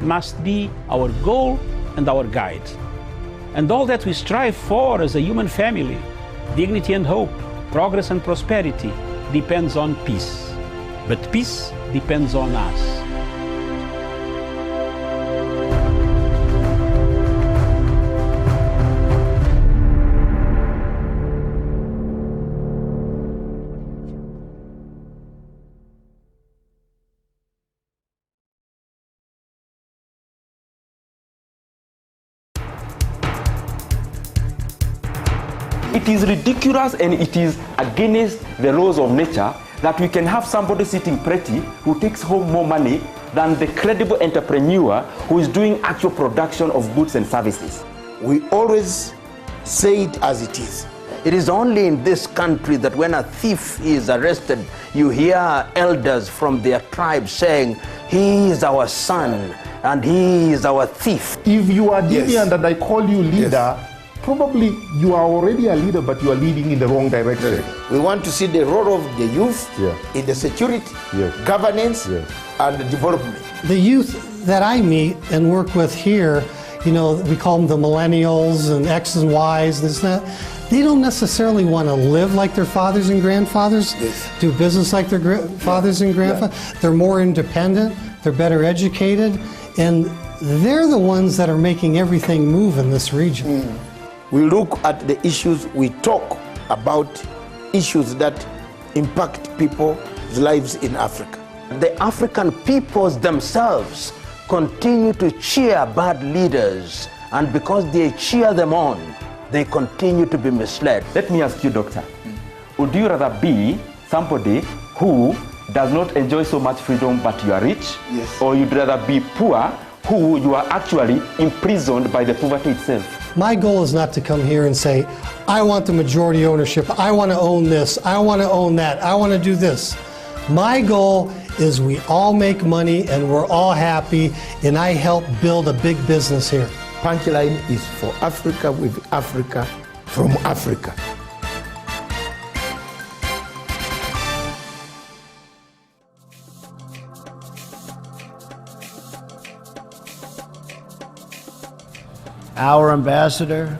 must be our goal and our guide. And all that we strive for as a human family, dignity and hope, progress and prosperity, depends on peace. But peace depends on us. It is ridiculous and it is against the laws of nature that we can have somebody sitting pretty who takes home more money than the credible entrepreneur who is doing actual production of goods and services. We always say it as it is. It is only in this country that when a thief is arrested, you hear elders from their tribe saying, "He is our son and he is our thief." If you are deviant and I call you leader, Yes. probably you are already a leader, but you are leading in the wrong direction. We want to see the role of the youth Yeah. in the security, Yes. governance, Yes. and development. The youth that I meet and work with here, you know, we call them the millennials and X's and Y's, this and that. They don't necessarily want to live like their fathers and grandfathers, Yes. do business like their fathers and grandfathers. They're more independent, they're better educated, and they're the ones that are making everything move in this region. We look at the issues, we talk about issues that impact people's lives in Africa. The African peoples themselves continue to cheer bad leaders, and because they cheer them on, they continue to be misled. Let me ask you, doctor, would you rather be somebody who does not enjoy so much freedom but you are rich? Yes. Or you'd rather be poor who you are actually imprisoned by the poverty itself? My goal is not to come here and say, I want the majority ownership, I want to own this, I want to own that, I want to do this. My goal is we all make money and we're all happy, and I help build a big business here. Punchline is for Africa, with Africa, from Africa. Our ambassador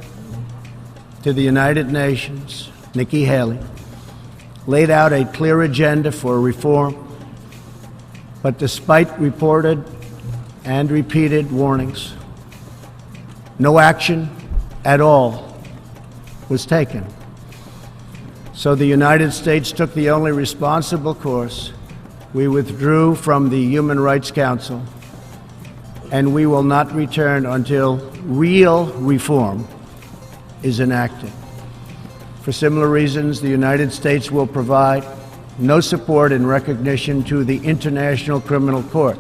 to the United Nations, Nikki Haley, laid out a clear agenda for reform, but despite reported and repeated warnings, no action at all was taken. So the United States took the only responsible course. We withdrew from the Human Rights Council, and we will not return until real reform is enacted. For similar reasons, the United States will provide no support and recognition to the International Criminal Court.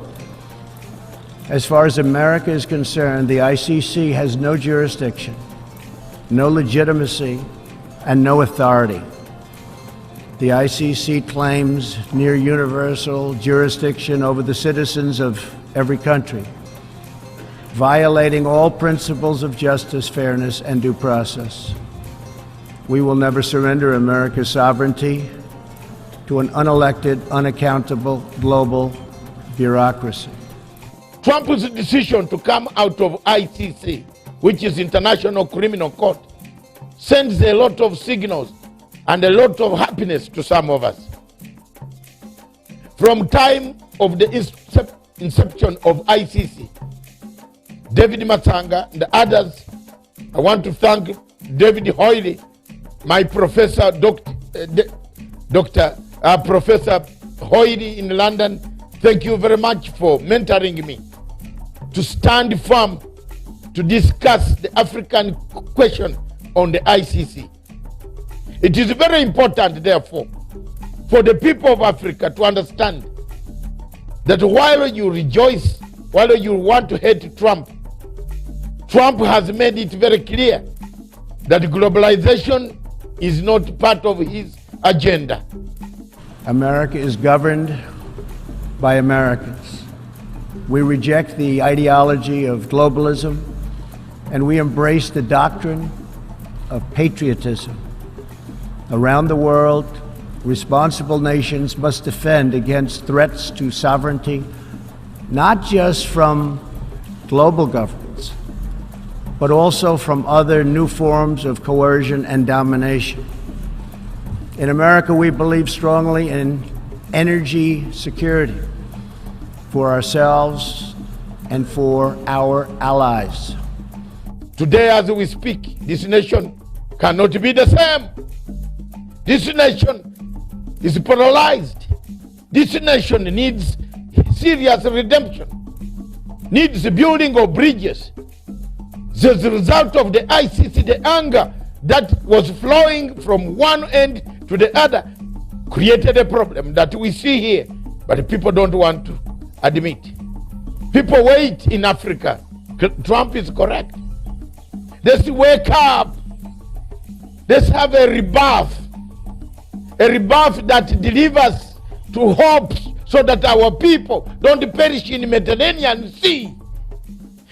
As far as America is concerned, the ICC has no jurisdiction, no legitimacy, and no authority. The ICC claims near universal jurisdiction over the citizens of every country, violating all principles of justice, fairness, and due process. We will never surrender America's sovereignty to an unelected, unaccountable global bureaucracy. Trump's decision to come out of ICC, which is International Criminal Court, sends a lot of signals and a lot of happiness to some of us. From time of the inception of ICC, David Matanga and others, I want to thank David Hoyle, my professor, Professor Hoyle in London. Thank you very much for mentoring me to stand firm to discuss the African question on the ICC. It is very important, therefore, for the people of Africa to understand that while you rejoice, while you want to hate Trump, Trump has made it very clear that globalization is not part of his agenda. America is governed by Americans. We reject the ideology of globalism, and we embrace the doctrine of patriotism. Around the world, responsible nations must defend against threats to sovereignty, not just from global governance, but also from other new forms of coercion and domination. In America, we believe strongly in energy security for ourselves and for our allies. Today, as we speak, this nation cannot be the same. This nation is paralyzed. This nation needs serious redemption, needs the building of bridges. As a result of the ICC, the anger that was flowing from one end to the other created a problem that we see here, but people don't want to admit. People wait in Africa. Trump is correct. Let's wake up. Let's have a rebirth that delivers to hope so that our people don't perish in the Mediterranean Sea.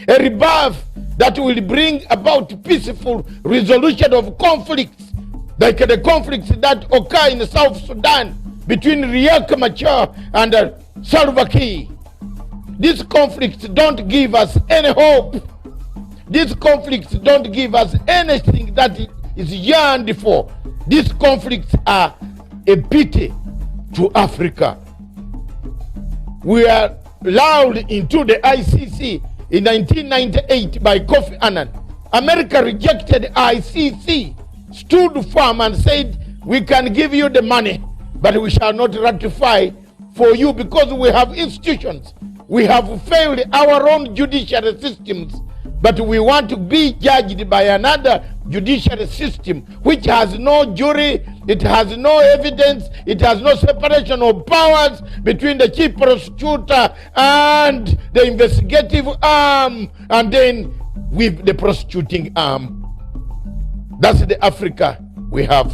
A rebirth that will bring about peaceful resolution of conflicts, like the conflicts that occur in South Sudan between Riek Machar and Salva Kiir. These conflicts don't give us any hope. These conflicts don't give us anything that is yearned for. These conflicts are a pity to Africa. We are lulled into the ICC in 1998 by Kofi Annan. America rejected ICC, stood firm and said, we can give you the money, but we shall not ratify for you because we have institutions. We have failed our own judiciary systems, but we want to be judged by another judiciary system which has no jury, it has no evidence, it has no separation of powers between the chief prosecutor and the investigative arm, and then with the prosecuting arm. That's the Africa we have.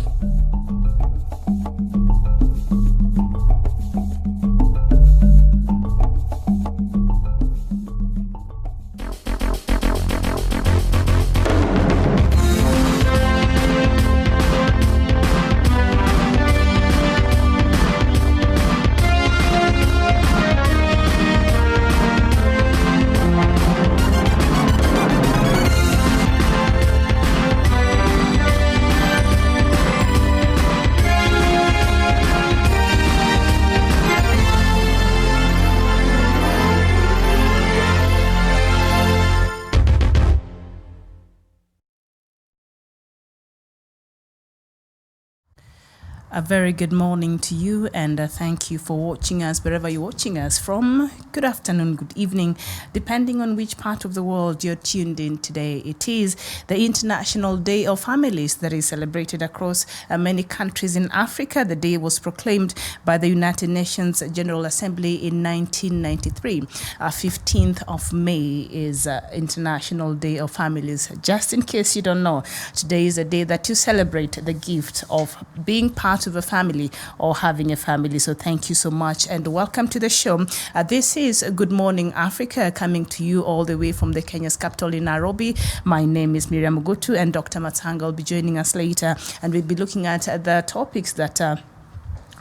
A very good morning to you, and thank you for watching us wherever you're watching us from. Good afternoon, good evening, depending on which part of the world you're tuned in today. It is the International Day of Families that is celebrated across many countries in Africa. The day was proclaimed by the United Nations General Assembly in 1993. 15th of May is International Day of Families. Just in case you don't know, today is a day that you celebrate the gift of being part of a family or having a family. So thank you so much and welcome to the show. This is Good Morning Africa, coming to you all the way from the Kenya's capital in Nairobi. My name is Miriam Mugutu, and Dr. Matanga will be joining us later, and we'll be looking at the topics that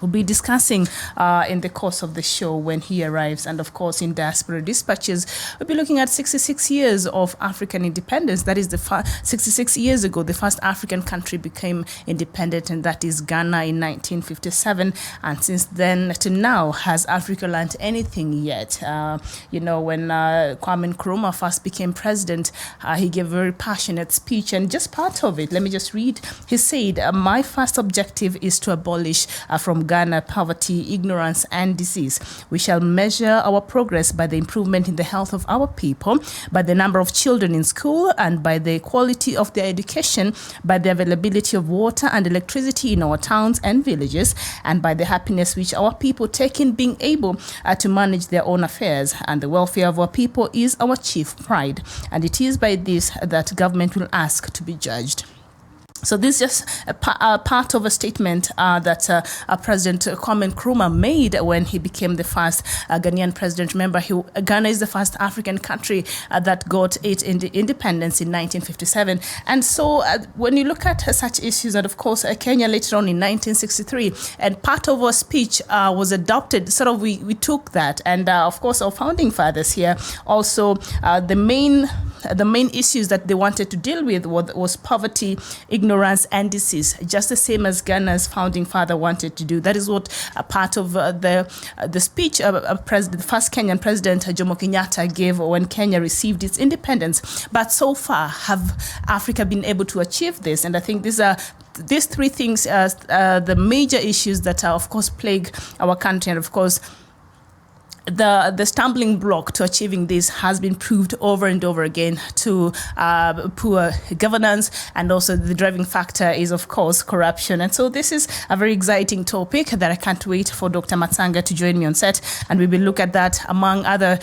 we'll be discussing in the course of the show when he arrives. And of course, in Diaspora Dispatches, we'll be looking at 66 years of African independence. That is 66 years ago, the first African country became independent, and that is Ghana in 1957. And since then to now, has Africa learned anything yet? You know, when Kwame Nkrumah first became president, he gave a very passionate speech, and just part of it, let me just read. He said, my first objective is to abolish from Ghana poverty, ignorance, and disease. We shall measure our progress by the improvement in the health of our people, by the number of children in school, and by the quality of their education, by the availability of water and electricity in our towns and villages, and by the happiness which our people take in being able to manage their own affairs. And the welfare of our people is our chief pride. And it is by this that government will ask to be judged. So this is just a part of a statement that President Kwame Nkrumah made when he became the first Ghanaian president. Remember, Ghana is the first African country that got its independence in 1957. And so when you look at such issues, and of course Kenya later on in 1963, and part of our speech was adopted, sort of we took that. And of course our founding fathers here also, the main issues that they wanted to deal with was poverty, ignorance, and disease, just the same as Ghana's founding father wanted to do. That is what a part of the speech the first Kenyan president Jomo Kenyatta gave when Kenya received its independence. But so far, have Africa been able to achieve this? And I think these three things, the major issues that of course plague our country, and of course the stumbling block to achieving this has been proved over and over again to poor governance, and also the driving factor is of course corruption. And so this is a very exciting topic that I can't wait for Dr. Matsanga to join me on set, and we will look at that among other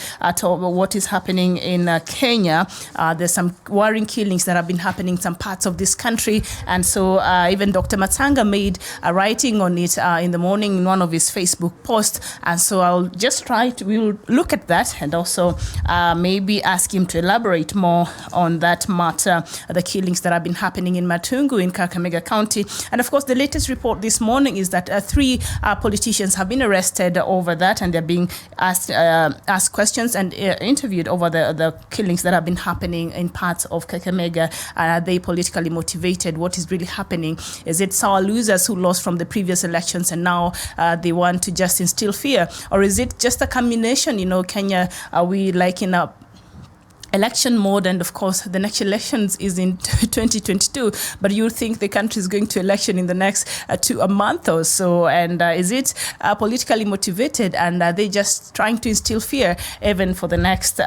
what is happening in Kenya. There's some worrying killings that have been happening in some parts of this country, and so even Dr. Matsanga made a writing on it in the morning in one of his Facebook posts, and so I'll just we will look at that and also maybe ask him to elaborate more on that matter, the killings that have been happening in Matungu in Kakamega County. And of course, the latest report this morning is that 3 politicians have been arrested over that, and they're being asked questions and interviewed over the killings that have been happening in parts of Kakamega. Are they politically motivated? What is really happening? Is it sour losers who lost from the previous elections and now they want to just instill fear? Or is it just a combination? You know, Kenya, we like in a election mode, and of course the next elections is in 2022, but you think the country is going to election in the next a month or so, and is it politically motivated, and are they just trying to instill fear even for the next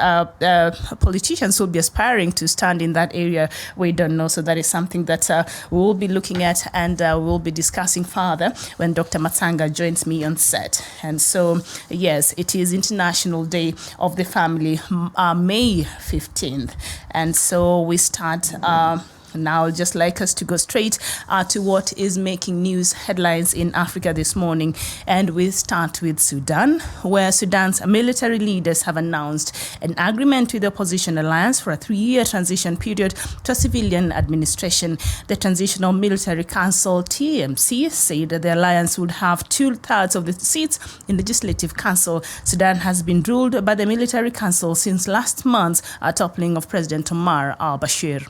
politicians who will be aspiring to stand in that area? We don't know. So that is something that we will be looking at, and we'll be discussing further when Dr. Matsanga joins me on set. And so yes, it is International Day of the Family, May 15th. And so we start now, just like us to go straight to what is making news headlines in Africa this morning. And we start with Sudan, where Sudan's military leaders have announced an agreement with the opposition alliance for a 3-year transition period to a civilian administration. The Transitional Military Council, TMC, said that the alliance would have 2/3 of the seats in the Legislative Council. Sudan has been ruled by the military council since last month's toppling of President Omar al-Bashir.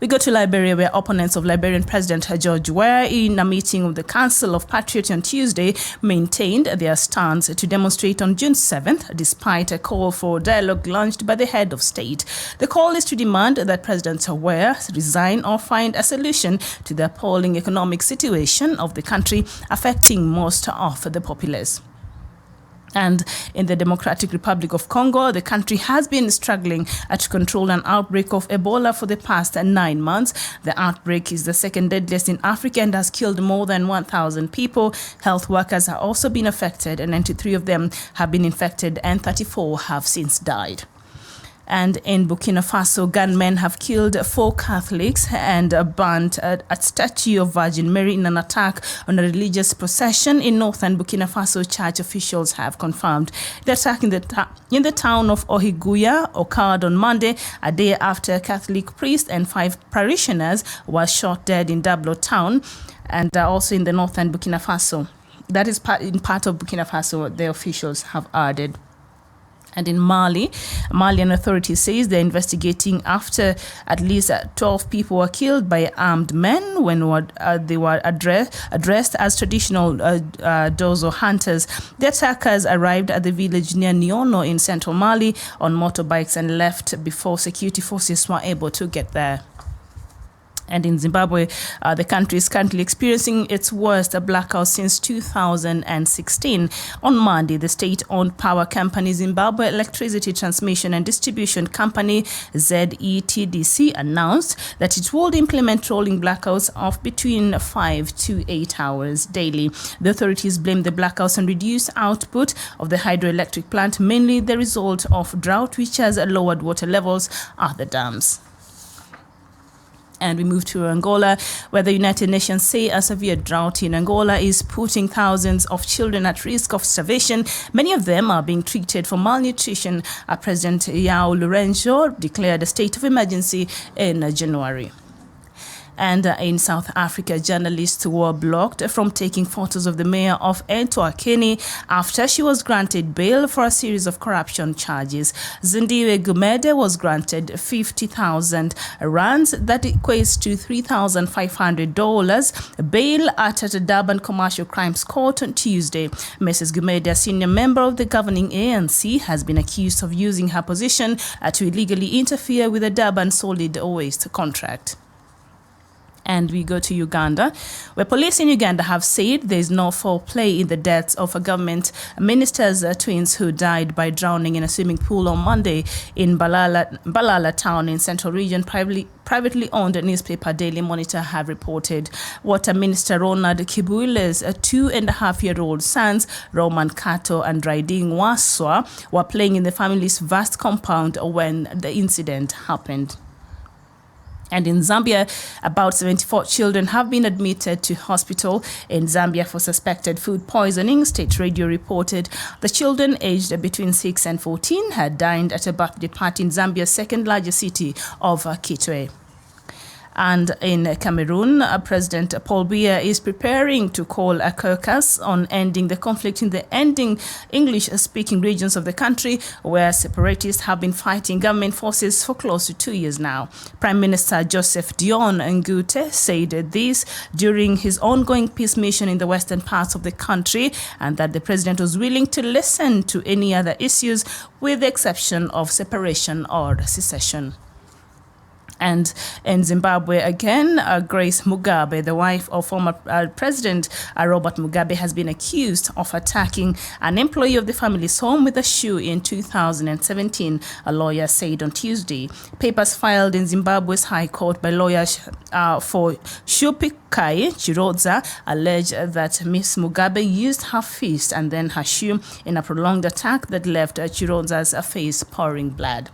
We go to Liberia, where opponents of Liberian President George Weah, in a meeting of the Council of Patriots on Tuesday, maintained their stance to demonstrate on June 7th, despite a call for dialogue launched by the head of state. The call is to demand that President Weah resign or find a solution to the appalling economic situation of the country, affecting most of the populace. And in the Democratic Republic of Congo, the country has been struggling to control an outbreak of Ebola for the past 9 months. The outbreak is the second deadliest in Africa and has killed more than 1,000 people. Health workers have also been affected, and 93 of them have been infected and 34 have since died. And in Burkina Faso, gunmen have killed 4 Catholics and burnt a statue of Virgin Mary in an attack on a religious procession in northern Burkina Faso, church officials have confirmed. The attack in the town of Ohiguya occurred on Monday, a day after a Catholic priest and 5 parishioners were shot dead in Dablo town, and also in the northern Burkina Faso. That is part of Burkina Faso, the officials have added. And in Malian authorities says they're investigating after at least 12 people were killed by armed men when they were addressed as traditional Dozo hunters. The attackers arrived at the village near Niono in central Mali on motorbikes and left before security forces were able to get there. And in Zimbabwe, the country is currently experiencing its worst blackout since 2016. On Monday, the state-owned power company Zimbabwe Electricity Transmission and Distribution Company, ZETDC, announced that it would implement rolling blackouts of between 5 to 8 hours daily. The authorities blame the blackouts on reduced output of the hydroelectric plant, mainly the result of drought, which has lowered water levels at the dams. And we move to Angola, where the United Nations say a severe drought in Angola is putting thousands of children at risk of starvation. Many of them are being treated for malnutrition. President João Lourenço declared a state of emergency in January. And in South Africa, journalists were blocked from taking photos of the mayor of Ntwakeni after she was granted bail for a series of corruption charges. Zindiwe Gumede was granted 50,000 rands, that equates to $3,500, bail at the Durban Commercial Crimes Court on Tuesday. Mrs. Gumede, a senior member of the governing ANC, has been accused of using her position to illegally interfere with the Durban solid waste contract. And we go to Uganda, where police in Uganda have said there is no foul play in the deaths of a government minister's twins who died by drowning in a swimming pool on Monday in Balala town in Central Region. Privately owned newspaper Daily Monitor have reported. Water Minister Ronald Kibuile's 2.5-year-old sons, Roman Kato and Raiding Waswa, were playing in the family's vast compound when the incident happened. And in Zambia, about 74 children have been admitted to hospital in Zambia for suspected food poisoning. State Radio reported the children aged between 6 and 14 had dined at a birthday party in Zambia's second largest city of Kitwe. And in Cameroon, President Paul Biya is preparing to call a caucus on ending the conflict in the English-speaking regions of the country, where separatists have been fighting government forces for close to 2 years now. Prime Minister Joseph Dion Ngute said this during his ongoing peace mission in the western parts of the country, and that the president was willing to listen to any other issues with the exception of separation or secession. And in Zimbabwe again, Grace Mugabe, the wife of former President Robert Mugabe, has been accused of attacking an employee of the family's home with a shoe in 2017, a lawyer said on Tuesday. Papers filed in Zimbabwe's High Court by lawyers for Shupikai Chirodza allege that Ms. Mugabe used her fist and then her shoe in a prolonged attack that left Chirodza's face pouring blood.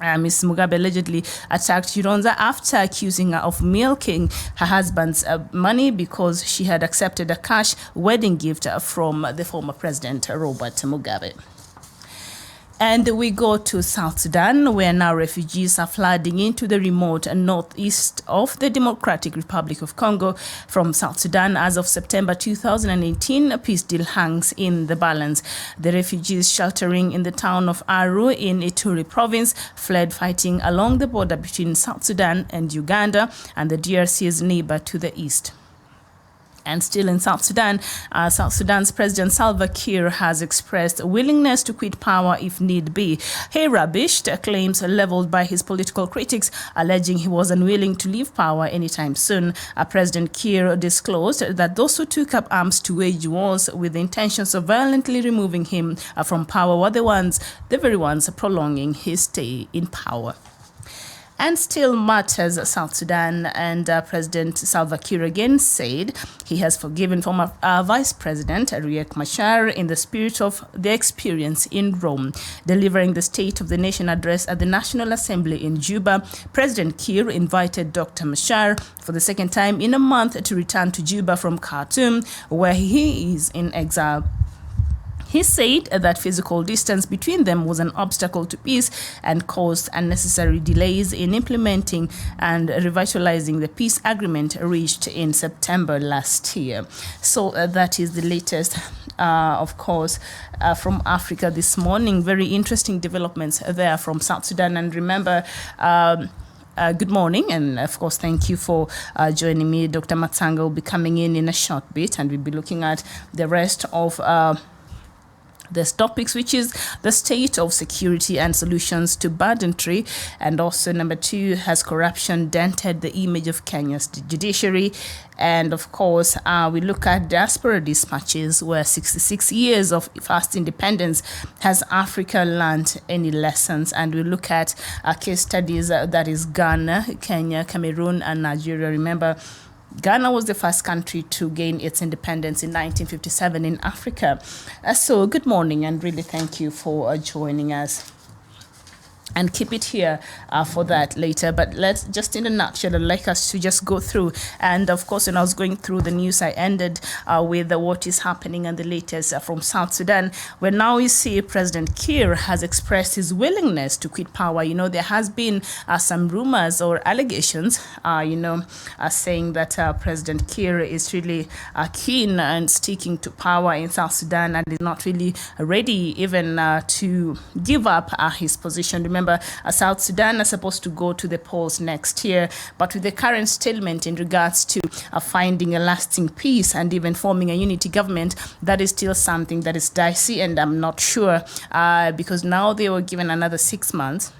Ms. Mugabe allegedly attacked Chironza after accusing her of milking her husband's money because she had accepted a cash wedding gift from the former president, Robert Mugabe. And we go to South Sudan, where now refugees are flooding into the remote northeast of the Democratic Republic of Congo from South Sudan. As of September 2018, a peace deal hangs in the balance. The refugees sheltering in the town of Aru in Ituri province fled fighting along the border between South Sudan and Uganda and the DRC's neighbor to the east. And still in South Sudan, South Sudan's President Salva Kiir has expressed a willingness to quit power if need be. He rubbished claims leveled by his political critics, alleging he was unwilling to leave power anytime soon. President Kiir disclosed that those who took up arms to wage wars with the intentions of violently removing him from power were the very ones prolonging his stay in power. And still matters South Sudan, and President Salva Kiir again said he has forgiven former Vice President Riek Machar in the spirit of the experience in Rome. Delivering the State of the Nation address at the National Assembly in Juba, President Kiir invited Dr. Machar for the second time in a month to return to Juba from Khartoum, where he is in exile. He said that physical distance between them was an obstacle to peace and caused unnecessary delays in implementing and revitalizing the peace agreement reached in September last year. So that is the latest, of course, from Africa this morning. Very interesting developments there from South Sudan. And remember, good morning, and of course, thank you for joining me. Dr. Matsanga will be coming in a short bit, and we'll be looking at the rest of this topics, which is the state of security and solutions to banditry. And also, number 2, has corruption dented the image of Kenya's judiciary? And of course, we look at diaspora dispatches, where 66 years of fast independence, has Africa learned any lessons? And we look at case studies, that is Ghana, Kenya, Cameroon, and Nigeria. Remember, Ghana was the first country to gain its independence in 1957 in Africa. So good morning, and really thank you for joining us. and keep it here for that later. But let's just, in a nutshell, I'd like us to just go through. And of course, when I was going through the news, I ended with what is happening and the latest from South Sudan, where now we see President Kiir has expressed his willingness to quit power. You know, there has been some rumors or allegations, saying that President Kiir is really keen and sticking to power in South Sudan and is not really ready even to give up his position. Remember, South Sudan is supposed to go to the polls next year, but with the current stalemate in regards to finding a lasting peace and even forming a unity government, that is still something that is dicey, and I'm not sure because now they were given another 6 months.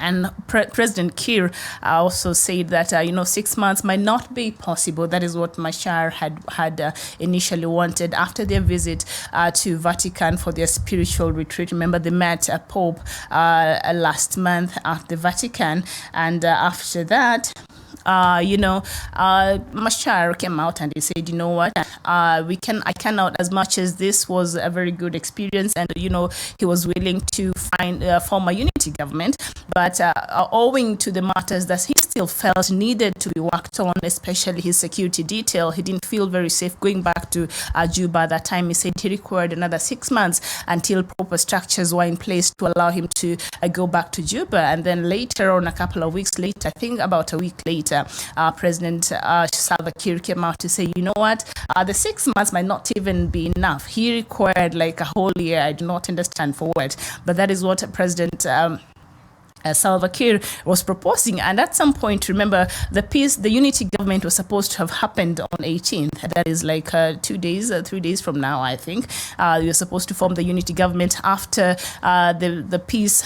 And President Kiir also said that, 6 months might not be possible. That is what Machar had initially wanted after their visit to Vatican for their spiritual retreat. Remember, they met Pope last month at the Vatican. And after that, Machar came out and he said, you know what, I cannot, as much as this was a very good experience, and he was willing to form a unity government, but owing to the matters that he still felt needed to be worked on, especially his security detail, he didn't feel very safe going back to Juba at that time. He said he required another 6 months until proper structures were in place to allow him to go back to Juba. And then later on, a couple of weeks later, I think about a week later, President Salva Kiir came out to say, you know what, the 6 months might not even be enough. He required like a whole year. I do not understand for what, but that is what President Salva Kiir was proposing. And at some point, remember, the unity government was supposed to have happened on 18th. That is like 3 days from now, I think. We were supposed to form the unity government after the peace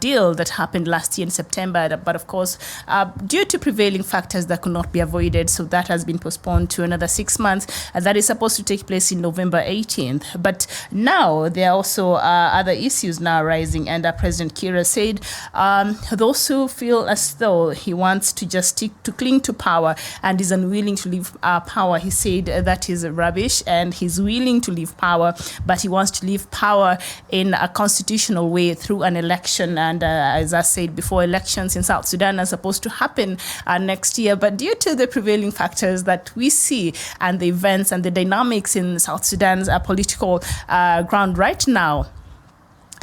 deal that happened last year in September. But of course, due to prevailing factors that could not be avoided, so that has been postponed to another 6 months. That is supposed to take place in November 18th. But now there are also other issues now rising, and President Kiir said, those who feel as though he wants to just cling to power and is unwilling to leave power, he said that is rubbish, and he's willing to leave power, but he wants to leave power in a constitutional way through an election. And as I said before, elections in South Sudan are supposed to happen next year, but due to the prevailing factors that we see and the events and the dynamics in South Sudan's political ground right now,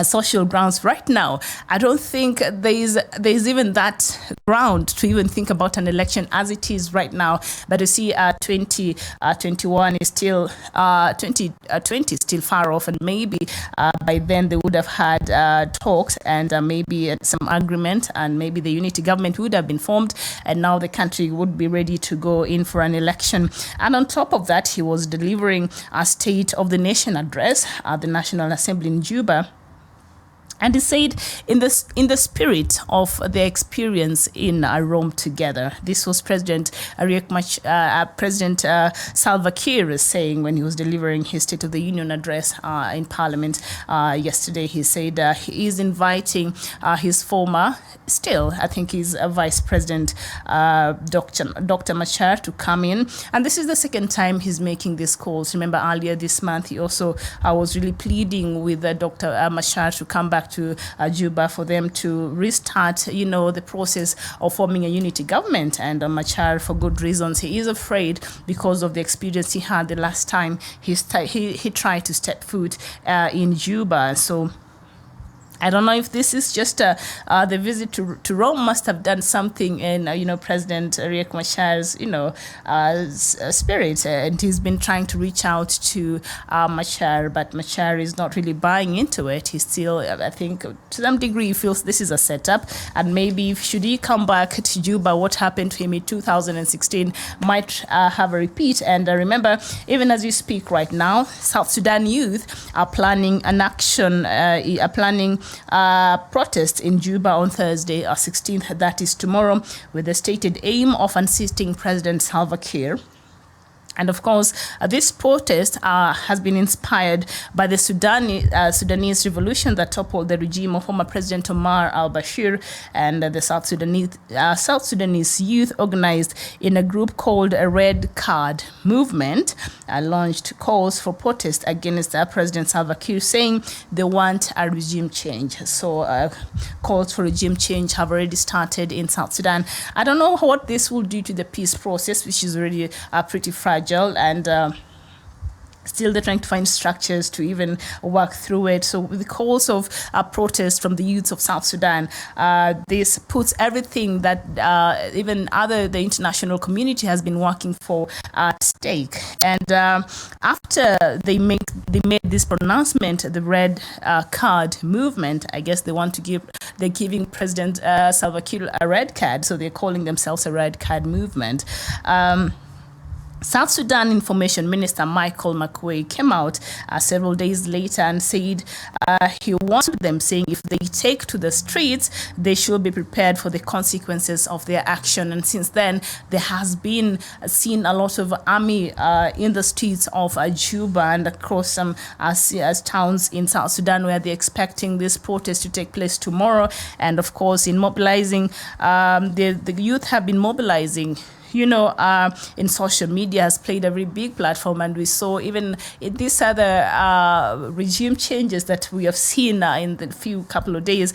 social grounds right now, I don't think there's even that ground to even think about an election as it is right now. But you see, 2021 is still 2020 is still far off, and maybe by then they would have had talks and maybe some agreement, and maybe the unity government would have been formed, and now the country would be ready to go in for an election. And on top of that, he was delivering a State of the Nation address at the National Assembly in Juba. And he said, in the spirit of their experience in Rome together. This was President Salva Kiir saying when he was delivering his State of the Union address in Parliament yesterday. He said he is inviting his former, still, I think he's Vice President Dr. Machar to come in. And this is the second time he's making these calls. Remember, earlier this month, he also was really pleading with Dr. Machar to come back to Juba for them to restart, the process of forming a unity government. And Machar, for good reasons, he is afraid because of the experience he had the last time he tried to step foot in Juba. So I don't know if this is just the visit to Rome must have done something in, President Riek Machar's, spirit. And he's been trying to reach out to Machar, but Machar is not really buying into it. He still, I think, to some degree, feels this is a setup. And maybe should he come back to Juba, what happened to him in 2016 might have a repeat. And remember, even as we speak right now, South Sudan youth are planning an action, protest in Juba on Thursday, 16th, that is tomorrow, with the stated aim of unseating President Salva Kiir. And of course, this protest has been inspired by the Sudanese revolution that toppled the regime of former President Omar al-Bashir, and the South Sudanese youth organized in a group called a Red Card Movement launched calls for protest against President Salva Kiir, saying they want a regime change. So calls for regime change have already started in South Sudan. I don't know what this will do to the peace process, which is already pretty fragile, and still they're trying to find structures to even work through it. So with the calls of protest from the youths of South Sudan, this puts everything that even the international community has been working for at stake. And after they made this pronouncement, the Red Card Movement, I guess they're giving President Salva Kiir a red card, so they're calling themselves a Red Card Movement. South Sudan Information Minister Michael McQuay came out several days later and said he warned them, saying if they take to the streets, they should be prepared for the consequences of their action. And since then, there has been seen a lot of army in the streets of Juba and across some towns in South Sudan, where they're expecting this protest to take place tomorrow. And of course, in mobilizing, the youth have been mobilizing. In social media has played a very big platform, and we saw even in these other regime changes that we have seen in the couple of days,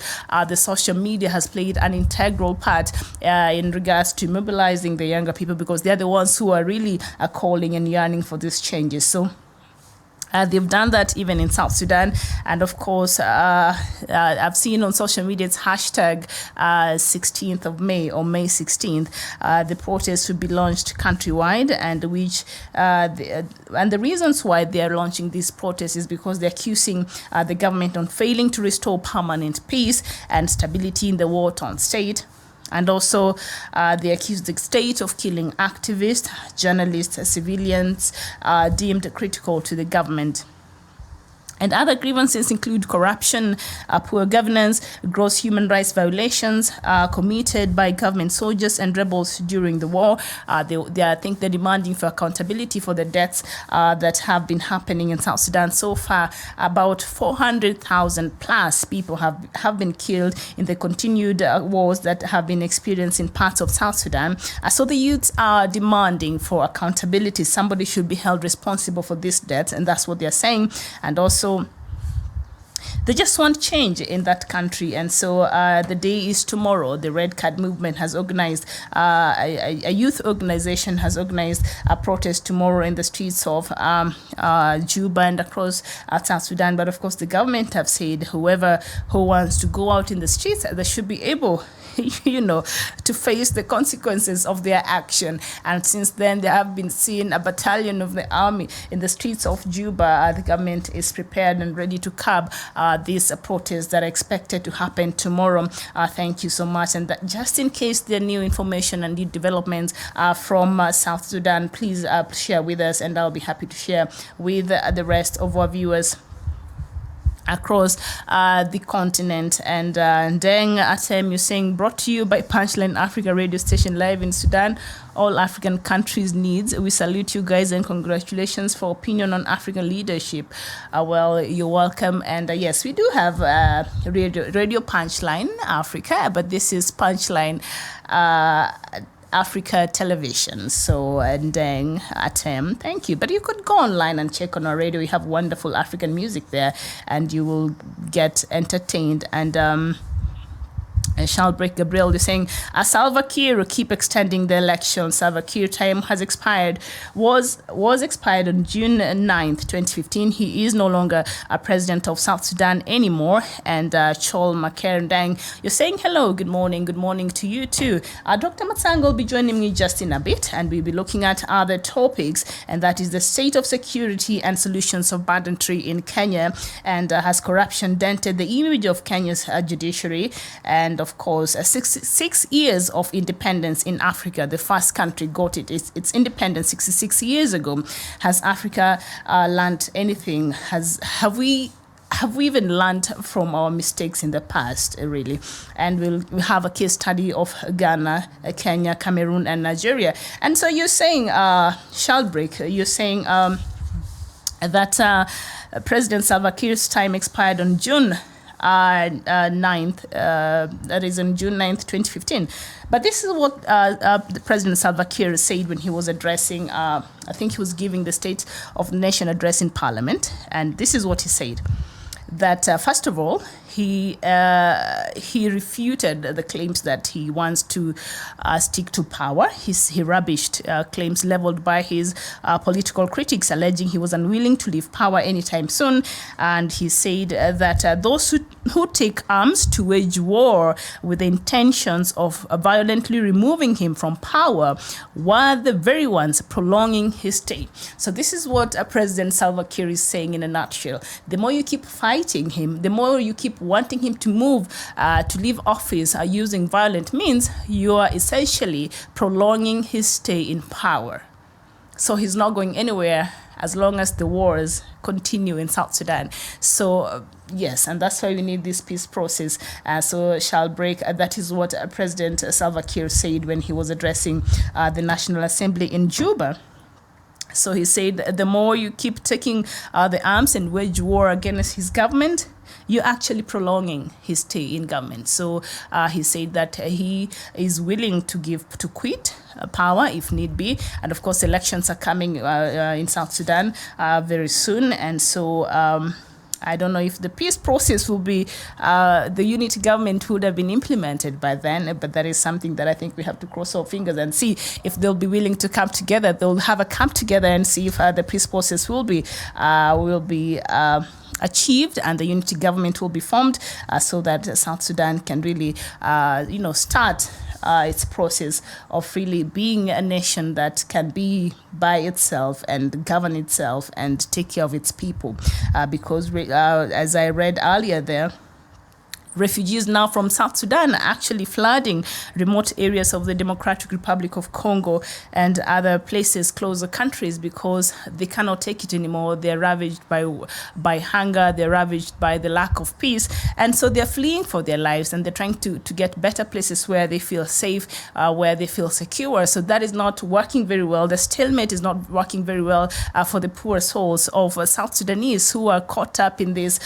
the social media has played an integral part in regards to mobilizing the younger people, because they're the ones who are really calling and yearning for these changes. So they've done that even in South Sudan. And of course, I've seen on social media, it's hashtag 16th of May or May 16th. The protest will be launched countrywide, and the reasons why they are launching this protest is because they're accusing the government on failing to restore permanent peace and stability in the war-torn state. And also, they accused the state of killing activists, journalists, civilians deemed critical to the government. And other grievances include corruption, poor governance, gross human rights violations committed by government soldiers and rebels during the war. I think they're demanding for accountability for the deaths that have been happening in South Sudan. So far, about 400,000 plus people have been killed in the continued wars that have been experienced in parts of South Sudan. So the youths are demanding for accountability. Somebody should be held responsible for these deaths, and that's what they're saying. And also, they just want change in that country. And so the day is tomorrow. The Red Card Movement has organized, a youth organization has organized a protest tomorrow in the streets of Juba and across South Sudan. But of course, the government have said whoever who wants to go out in the streets, they should be able to face the consequences of their action. And since then, they have been seeing a battalion of the army in the streets of Juba. The government is prepared and ready to curb these protests that are expected to happen tomorrow. Thank you so much. And just in case there are new information and new developments from South Sudan, please share with us, and I'll be happy to share with the rest of our viewers across the continent. And Deng Atem, you're saying, brought to you by Punchline Africa radio station live in Sudan. All African countries needs. We salute you guys and congratulations for opinion on African leadership. Well, you're welcome. And yes, we do have radio Punchline Africa, but this is Punchline Africa Television. So, and then Atem, thank you. But you could go online and check on our radio. We have wonderful African music there, and you will get entertained. And Charles Break Gabriel is saying, Salva Kiir keep extending the election. Salva Kiir time has expired, was expired on June 9th, 2015. He is no longer a president of South Sudan anymore. And Chol Makerndang, you're saying hello, good morning to you too. Dr. Matsang will be joining me just in a bit, and we'll be looking at other topics, and that is the state of security and solutions of banditry in Kenya, and has corruption dented the image of Kenya's judiciary. And of course, 6 years of independence in Africa. The first country got its independence 66 years ago. Has Africa learned anything? Have we have we even learned from our mistakes in the past, really? And we'll have a case study of Ghana, Kenya, Cameroon, and Nigeria. And so you're saying, Shelbrick, you're saying that President Salva Kiir's time expired on June 9th, that is on June 9th, 2015. But this is what President Salva Kiir said when he was addressing, I think he was giving the State of the Nation address in Parliament. And this is what he said, that first of all, he refuted the claims that he wants to stick to power. He rubbished claims leveled by his political critics, alleging he was unwilling to leave power anytime soon. And he said that those who take arms to wage war with the intentions of violently removing him from power were the very ones prolonging his stay. So this is what President Salva Kiir is saying in a nutshell. The more you keep fighting him, the more you keep wanting him to move, to leave office using violent means, you are essentially prolonging his stay in power. So he's not going anywhere as long as the wars continue in South Sudan. So yes, and that's why we need this peace process. So shall break. That is what President Salva Kiir said when he was addressing the National Assembly in Juba. So he said, the more you keep taking the arms and wage war against his government, you're actually prolonging his stay in government. So he said that he is willing to quit power if need be. And of course, elections are coming in South Sudan very soon. And so I don't know if the peace process will be, the unity government would have been implemented by then, but that is something that I think we have to cross our fingers and see if they'll be willing to come together. They'll have a come together and see if the peace process will be achieved and the unity government will be formed so that South Sudan can really, start its process of really being a nation that can be by itself and govern itself and take care of its people. Because as I read earlier there, refugees now from South Sudan are actually flooding remote areas of the Democratic Republic of Congo and other places, closer countries, because they cannot take it anymore. They're ravaged by hunger, they're ravaged by the lack of peace, and so they're fleeing for their lives, and they're trying to get better places where they feel safe, where they feel secure. So that is not working very well. The stalemate is not working very well for the poor souls of South Sudanese who are caught up in this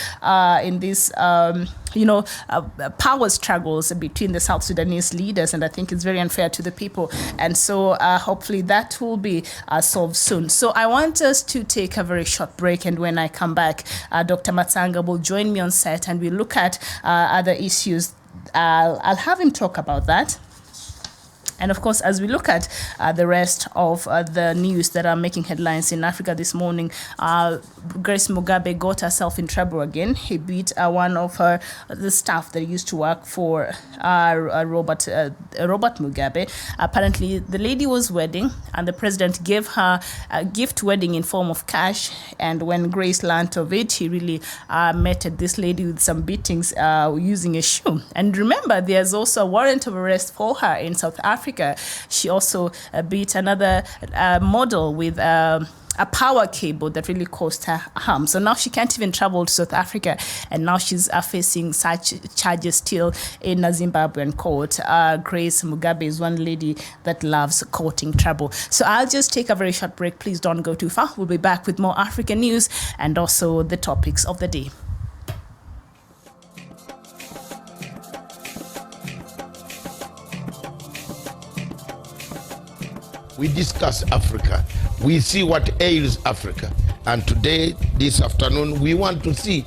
power struggles between the South Sudanese leaders, and I think it's very unfair to the people. And so hopefully that will be solved soon. So I want us to take a very short break, and when I come back, Dr. Matsanga will join me on set and we'll look at other issues. I'll have him talk about that. And of course, as we look at the rest of the news that are making headlines in Africa this morning, Grace Mugabe got herself in trouble again. He beat one of the staff that used to work for Robert Mugabe. Apparently, the lady was wedding, and the president gave her a gift wedding in form of cash. And when Grace learned of it, he really met this lady with some beatings using a shoe. And remember, there's also a warrant of arrest for her in South Africa. She also beat another model with a power cable that really caused her harm. So now she can't even travel to South Africa, and now she's facing such charges still in a Zimbabwean court. Grace Mugabe is one lady that loves courting trouble. So I'll just take a very short break. Please don't go too far. We'll be back with more African news and also the topics of the day. We discuss Africa. We see what ails Africa. And today, this afternoon, we want to see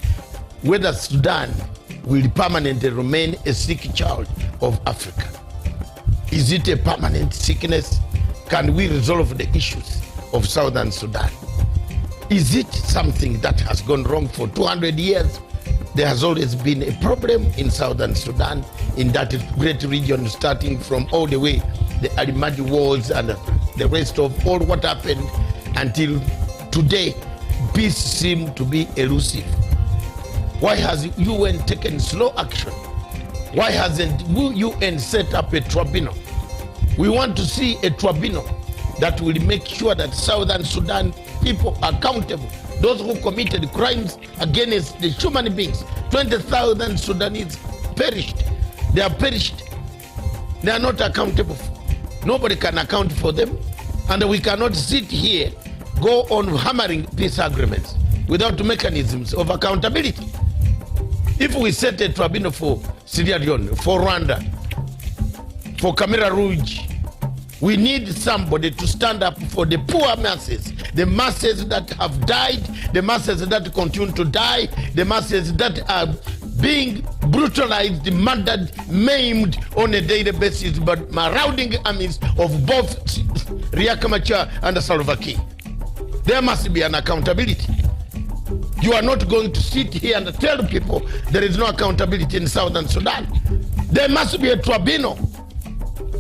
whether Sudan will permanently remain a sick child of Africa. Is it a permanent sickness? Can we resolve the issues of Southern Sudan? Is it something that has gone wrong for 200 years? There has always been a problem in Southern Sudan, in that great region, starting from all the way the Alimadi Wars and the rest of all what happened until today. Peace seems to be elusive. Why has UN taken slow action? Why hasn't UN set up a tribunal? We want to see a tribunal that will make sure that Southern Sudan people accountable, those who committed crimes against the human beings. 20,000 Sudanese perished. They are perished. They are not accountable. Nobody can account for them. And we cannot sit here, go on hammering peace agreements without mechanisms of accountability. If we set a tribunal for Sierra Leone, for Rwanda, for Camera Rouge, we need somebody to stand up for the poor masses, the masses that have died, the masses that continue to die, the masses that are being brutalized, murdered, maimed on a daily basis by marauding armies of both Riek Machar and Salva Kiir. There must be an accountability. You are not going to sit here and tell people there is no accountability in Southern Sudan. There must be a tribunal.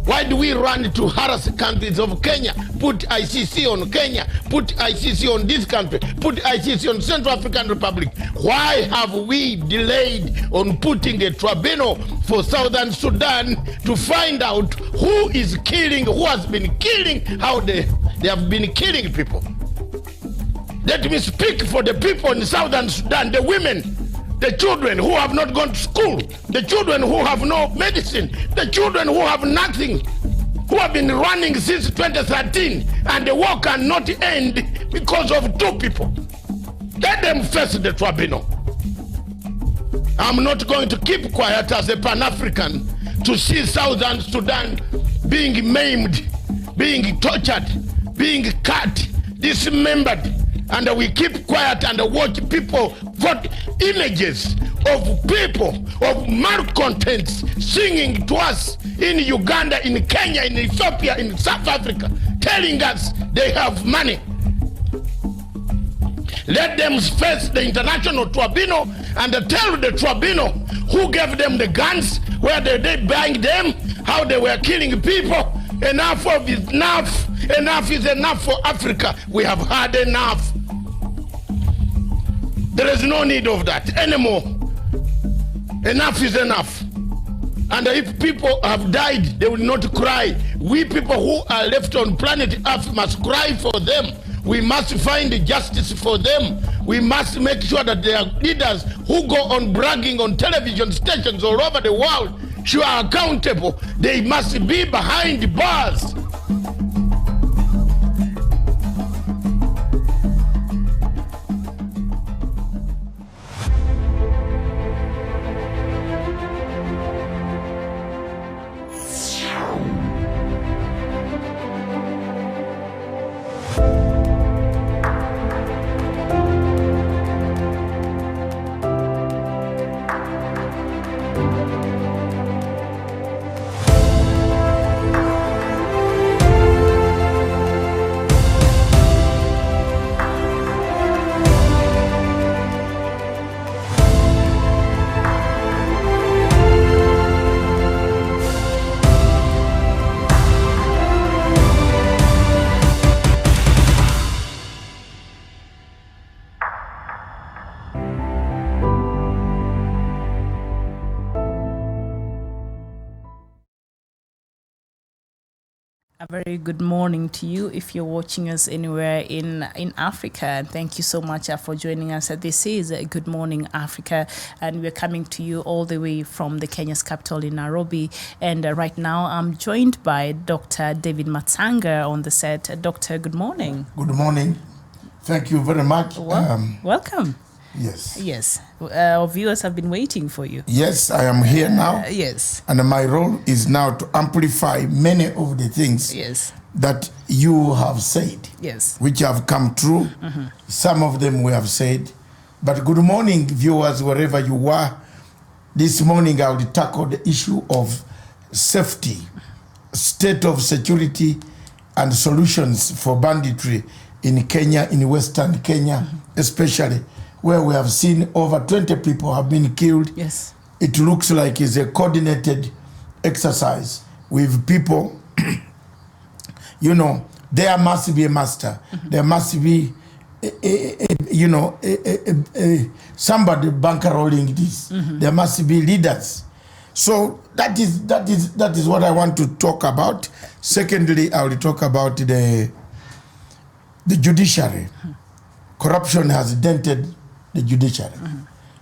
Why do we run to harass countries of Kenya, put ICC on Kenya, put ICC on this country, put ICC on Central African Republic? Why have we delayed on putting a tribunal for Southern Sudan to find out who is killing, who has been killing, how they have been killing people? Let me speak for the people in Southern Sudan, the women, the children who have not gone to school, the children who have no medicine, the children who have nothing, who have been running since 2013, and the war cannot end because of two people. Let them face the tribunal. I'm not going to keep quiet as a Pan-African to see Southern Sudan being maimed, being tortured, being cut, dismembered, and we keep quiet and watch people vote images of people, of malcontents singing to us in Uganda, in Kenya, in Ethiopia, in South Africa, telling us they have money. Let them face the international tribunal and tell the tribunal who gave them the guns, where they buying them, how they were killing people. Enough of is enough. Enough is enough for Africa. We have had enough. There is no need of that anymore. Enough is enough. And if people have died, they will not cry. We people who are left on planet Earth must cry for them. We must find justice for them. We must make sure that there are leaders who go on bragging on television stations all over the world, who are accountable. They must be behind bars. A very good morning to you if you're watching us anywhere in Africa. And thank you so much for joining us. This is Good Morning Africa, and we're coming to you all the way from the Kenya's capital in Nairobi. And right now I'm joined by Dr. David Matsanga on the set. Doctor, good morning. Good morning. Thank you very much. Welcome. Yes. Yes. Our viewers have been waiting for you. Yes, I am here now. Yes. And my role is now to amplify many of the things that you have said, which have come true. Mm-hmm. Some of them we have said. But good morning, viewers, wherever you are. This morning I will tackle the issue of safety, state of security, and solutions for banditry in Kenya, in Western Kenya, especially, where we have seen over 20 people have been killed. Yes. It looks like it's a coordinated exercise with people. You know, there must be a master. Mm-hmm. There must be, somebody bankrolling this. Mm-hmm. There must be leaders. So that is what I want to talk about. Secondly, I will talk about the the judiciary. Corruption has dented the judiciary.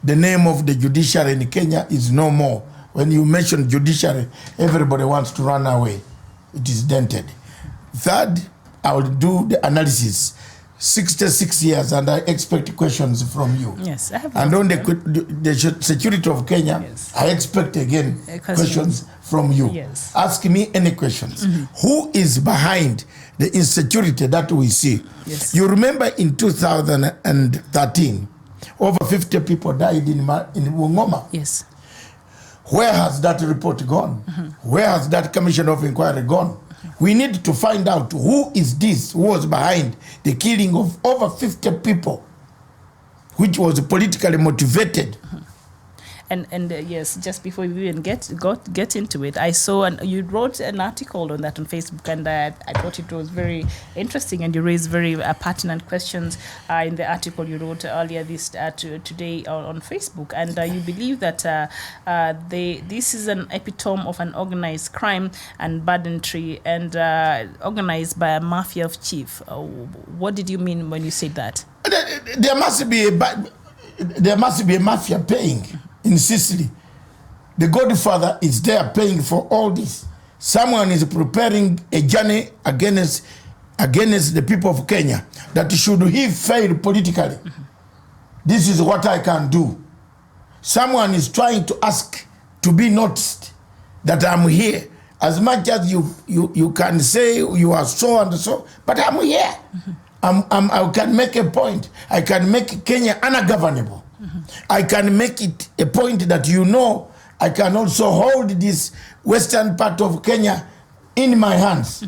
The name of the judiciary in Kenya is no more. When you mention judiciary, everybody wants to run away. It is dented. Third, I will do the analysis. 66 years, and I expect questions from you. Yes, I have. And on the security of Kenya, yes. I expect again questions from you. Yes. Ask me any questions. Who is behind the insecurity that we see? Yes. You remember in 2013, over 50 people died in Bungoma. Yes. Where has that report gone? Where has that commission of inquiry gone? We need to find out who is this, who was behind the killing of over 50 people, which was politically motivated. And yes, just before we even get into it, I saw you wrote an article on that on Facebook, and I thought it was very interesting, and you raised very pertinent questions in the article you wrote earlier today on Facebook, and you believe that this is an epitome of an organized crime and banditry, and organized by a mafia of chief. What did you mean when you said that? There must be a mafia paying. In Sicily, the Godfather is there paying for all this. Someone is preparing a journey against the people of Kenya, that should he fail politically, this is what I can do. Someone is trying to ask to be noticed that I'm here. As much as you can say you are so and so, but I'm here. I can make a point. I can make Kenya ungovernable. I can make it a point that I can also hold this western part of Kenya in my hands.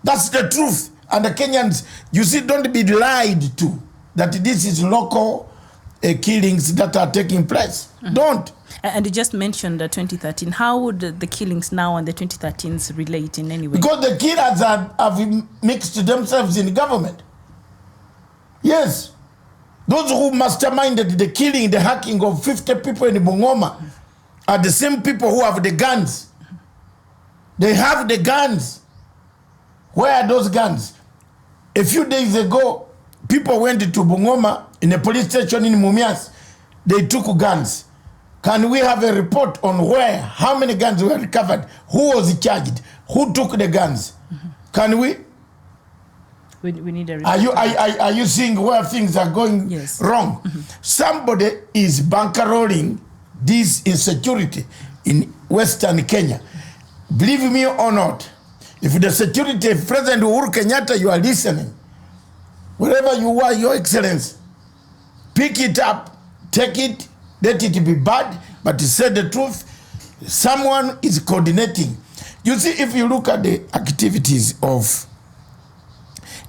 That's the truth. And the Kenyans, you see, don't be lied to that this is local killings that are taking place. Don't. And you just mentioned 2013. How would the killings now and the 2013s relate in any way? Because the killers have mixed themselves in government. Yes. Those who masterminded the killing, the hacking of 50 people in Bungoma are the same people who have the guns. They have the guns. Where are those guns? A few days ago, people went to Bungoma in a police station in Mumias. They took guns. Can we have a report on how many guns were recovered? Who was charged? Who took the guns? Can we? We need a report. Are you seeing where things are going wrong? Somebody is bankrolling this insecurity in Western Kenya. Believe me or not, if the security of President Uhuru Kenyatta, you are listening, wherever you are, Your Excellency, pick it up, take it, let it be bad, but to say the truth, someone is coordinating. You see, if you look at the activities of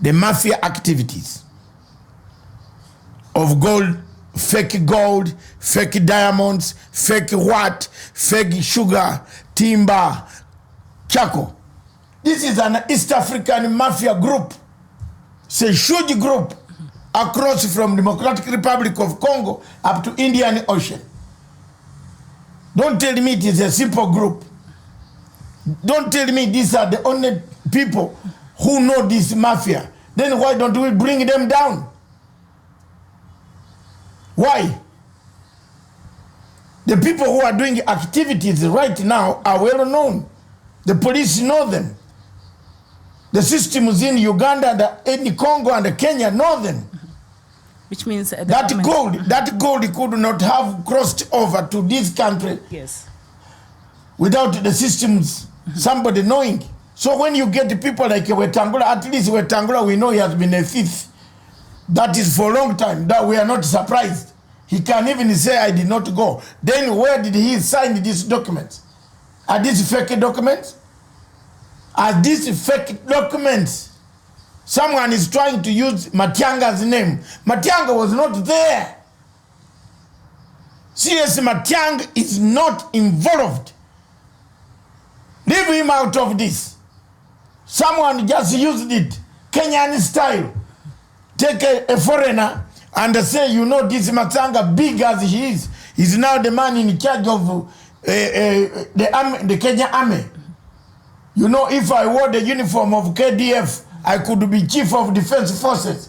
the mafia activities of fake gold, fake diamonds, fake fake sugar, timber, charcoal. This is an East African mafia group. It's a huge group across from Democratic Republic of Congo up to Indian Ocean. Don't tell me it is a simple group. Don't tell me these are the only people who know this mafia. Then why don't we bring them down? Why? The people who are doing activities right now are well known. The police know them. The systems in Uganda, in Congo and Kenya know them. Which means that gold could not have crossed over to this country without the systems, somebody knowing. So when you get people like Wetangula, at least Wetangula, we know he has been a thief. That is for a long time. That we are not surprised. He can even say, I did not go. Then where did he sign these documents? Are these fake documents? Are these fake documents? Someone is trying to use Matianga's name. Matianga was not there. C.S. Matiang is not involved. Leave him out of this. Someone just used it, Kenyan style. Take a foreigner and say, this Matanga, big as he is, he's now the man in charge of the Kenya Army. If I wore the uniform of KDF, I could be Chief of Defense Forces.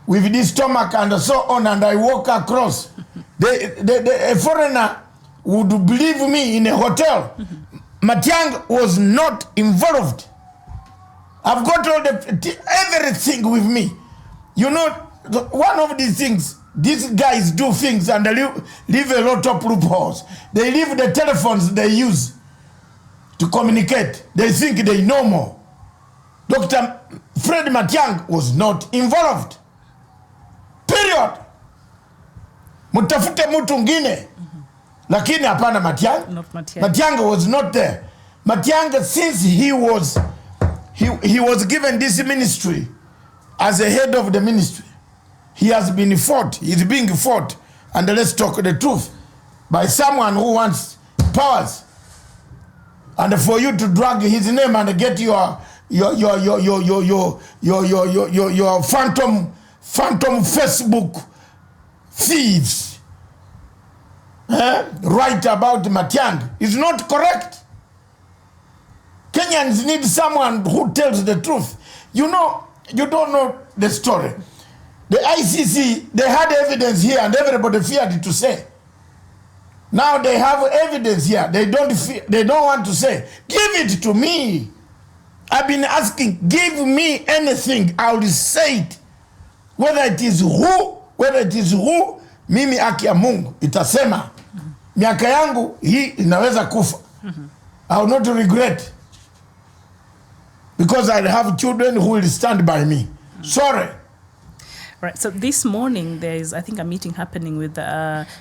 with this stomach and so on, and I walk across, a foreigner would believe me in a hotel. Matiang was not involved. I've got all everything with me. You know, one of these things, these guys do things and they leave a lot of loopholes. They leave the telephones they use to communicate. They think they know more. Dr. Fred Matiang was not involved. Period. Mutafute mtu ngine. Lakini hapana Matiang. Matiang was not there. Matiang, since he was given this ministry as a head of the ministry, he has been fought. He's being fought, and let's talk the truth, by someone who wants powers. And for you to drag his name and get your phantom Facebook thieves write about Matiang is not correct. Kenyans need someone who tells the truth. You know, you don't know the story. The ICC, they had evidence here and everybody feared to say. Now they have evidence here. They don't want to say. Give it to me. I've been asking, give me anything. I will say it. Whether it is who, mimi haki ya Mungu itasema. Miaka yangu hii inaweza kufa. I will not regret. Because I have children who will stand by me. Sorry. Right. So this morning there is, I think, a meeting happening with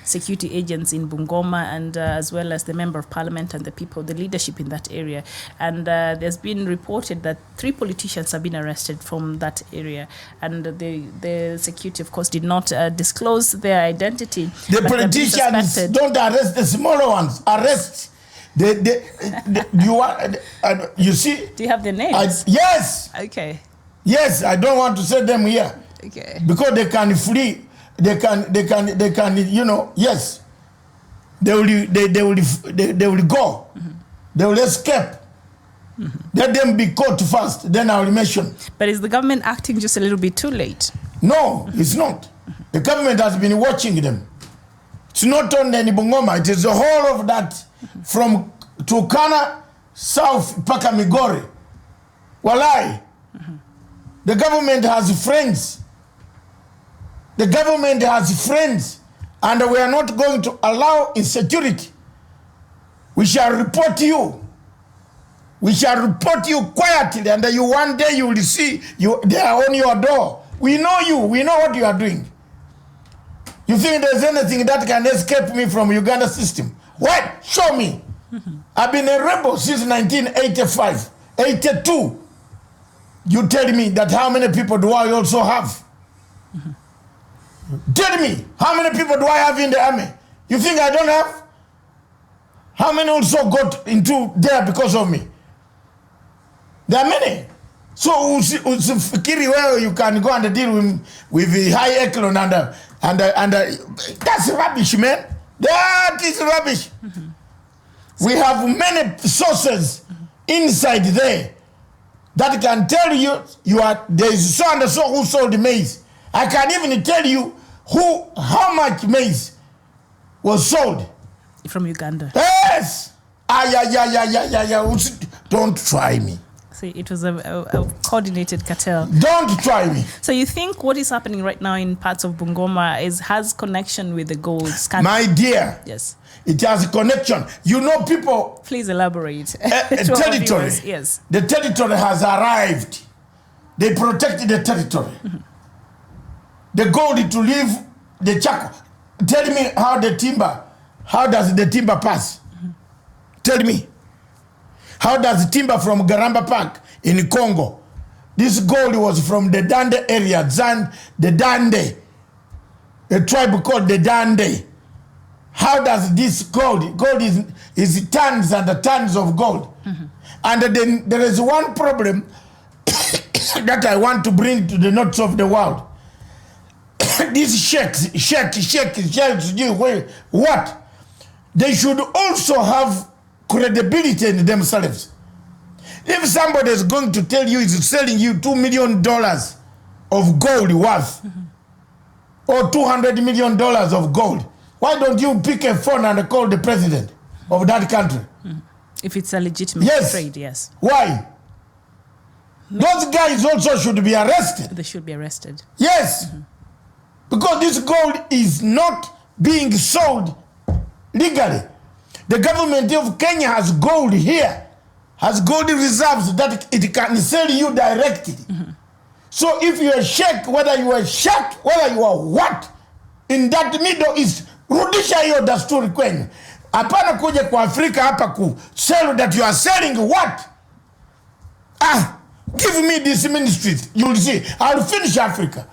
security agents in Bungoma and as well as the Member of Parliament and the people, the leadership in that area. And there's been reported that 3 politicians have been arrested from that area. And the security, of course, did not disclose their identity. The politicians don't arrest the smaller ones. Arrest. You see? Do you have their names? Yes. Okay. Yes, I don't want to say them here. Okay. Because they can flee, they can, you know, yes. They will go. They will escape. Let them be caught first, then I will mention. But is the government acting just a little bit too late? No, it's not. The government has been watching them. It's not only in Bungoma, it is the whole of that from Turkana, South, Paka Migori. Walai. The government has friends. The government has friends, and we are not going to allow insecurity. We shall report you. We shall report you quietly, and you one day you will see they are on your door. We know you. We know what you are doing. You think there's anything that can escape me from Uganda system? What? Show me. I've been a rebel since 1985, 82. You tell me that how many people do I also have? Tell me, how many people do I have in the army? You think I don't have? How many also got into there because of me? There are many. So you can go and deal with the high echelon and that's rubbish, man. That is rubbish. We have many sources inside there that can tell you there is so and so who sold the maize. I can even tell you how much maize was sold from Uganda. Yes. Don't try me. See, it was a coordinated cartel. Don't try me. So you think what is happening right now in parts of Bungoma has connection with the gold scandal? My dear. Yes. It has a connection. You know, people. Please elaborate. Territory. Yes. The territory has arrived. They protected the territory. The gold to leave the charcoal. Tell me how does the timber pass? Tell me. How does timber from Garamba Park in Congo? This gold was from the Dande area, the Dande, a tribe called the Dande. How does this gold is tons and tons of gold. And then there is one problem that I want to bring to the notes of the world. These sheikhs, what? They should also have credibility in themselves. If somebody is going to tell you he's selling you $2 million of gold worth, or $200 million of gold, why don't you pick a phone and call the president of that country? If it's a legitimate trade, yes. Why? Those guys also should be arrested. They should be arrested. Yes. Because this gold is not being sold legally. The government of Kenya has gold here, has gold reserves that it can sell you directly. So if you are sheikh, whether you are sheikh, whether you are what, in that Middle East, rudisha hiyo dasturi kwenu. Hapana kuja kwa Afrika hapa ku sell that you are selling what? Give me these ministries, you will see. I'll finish Africa.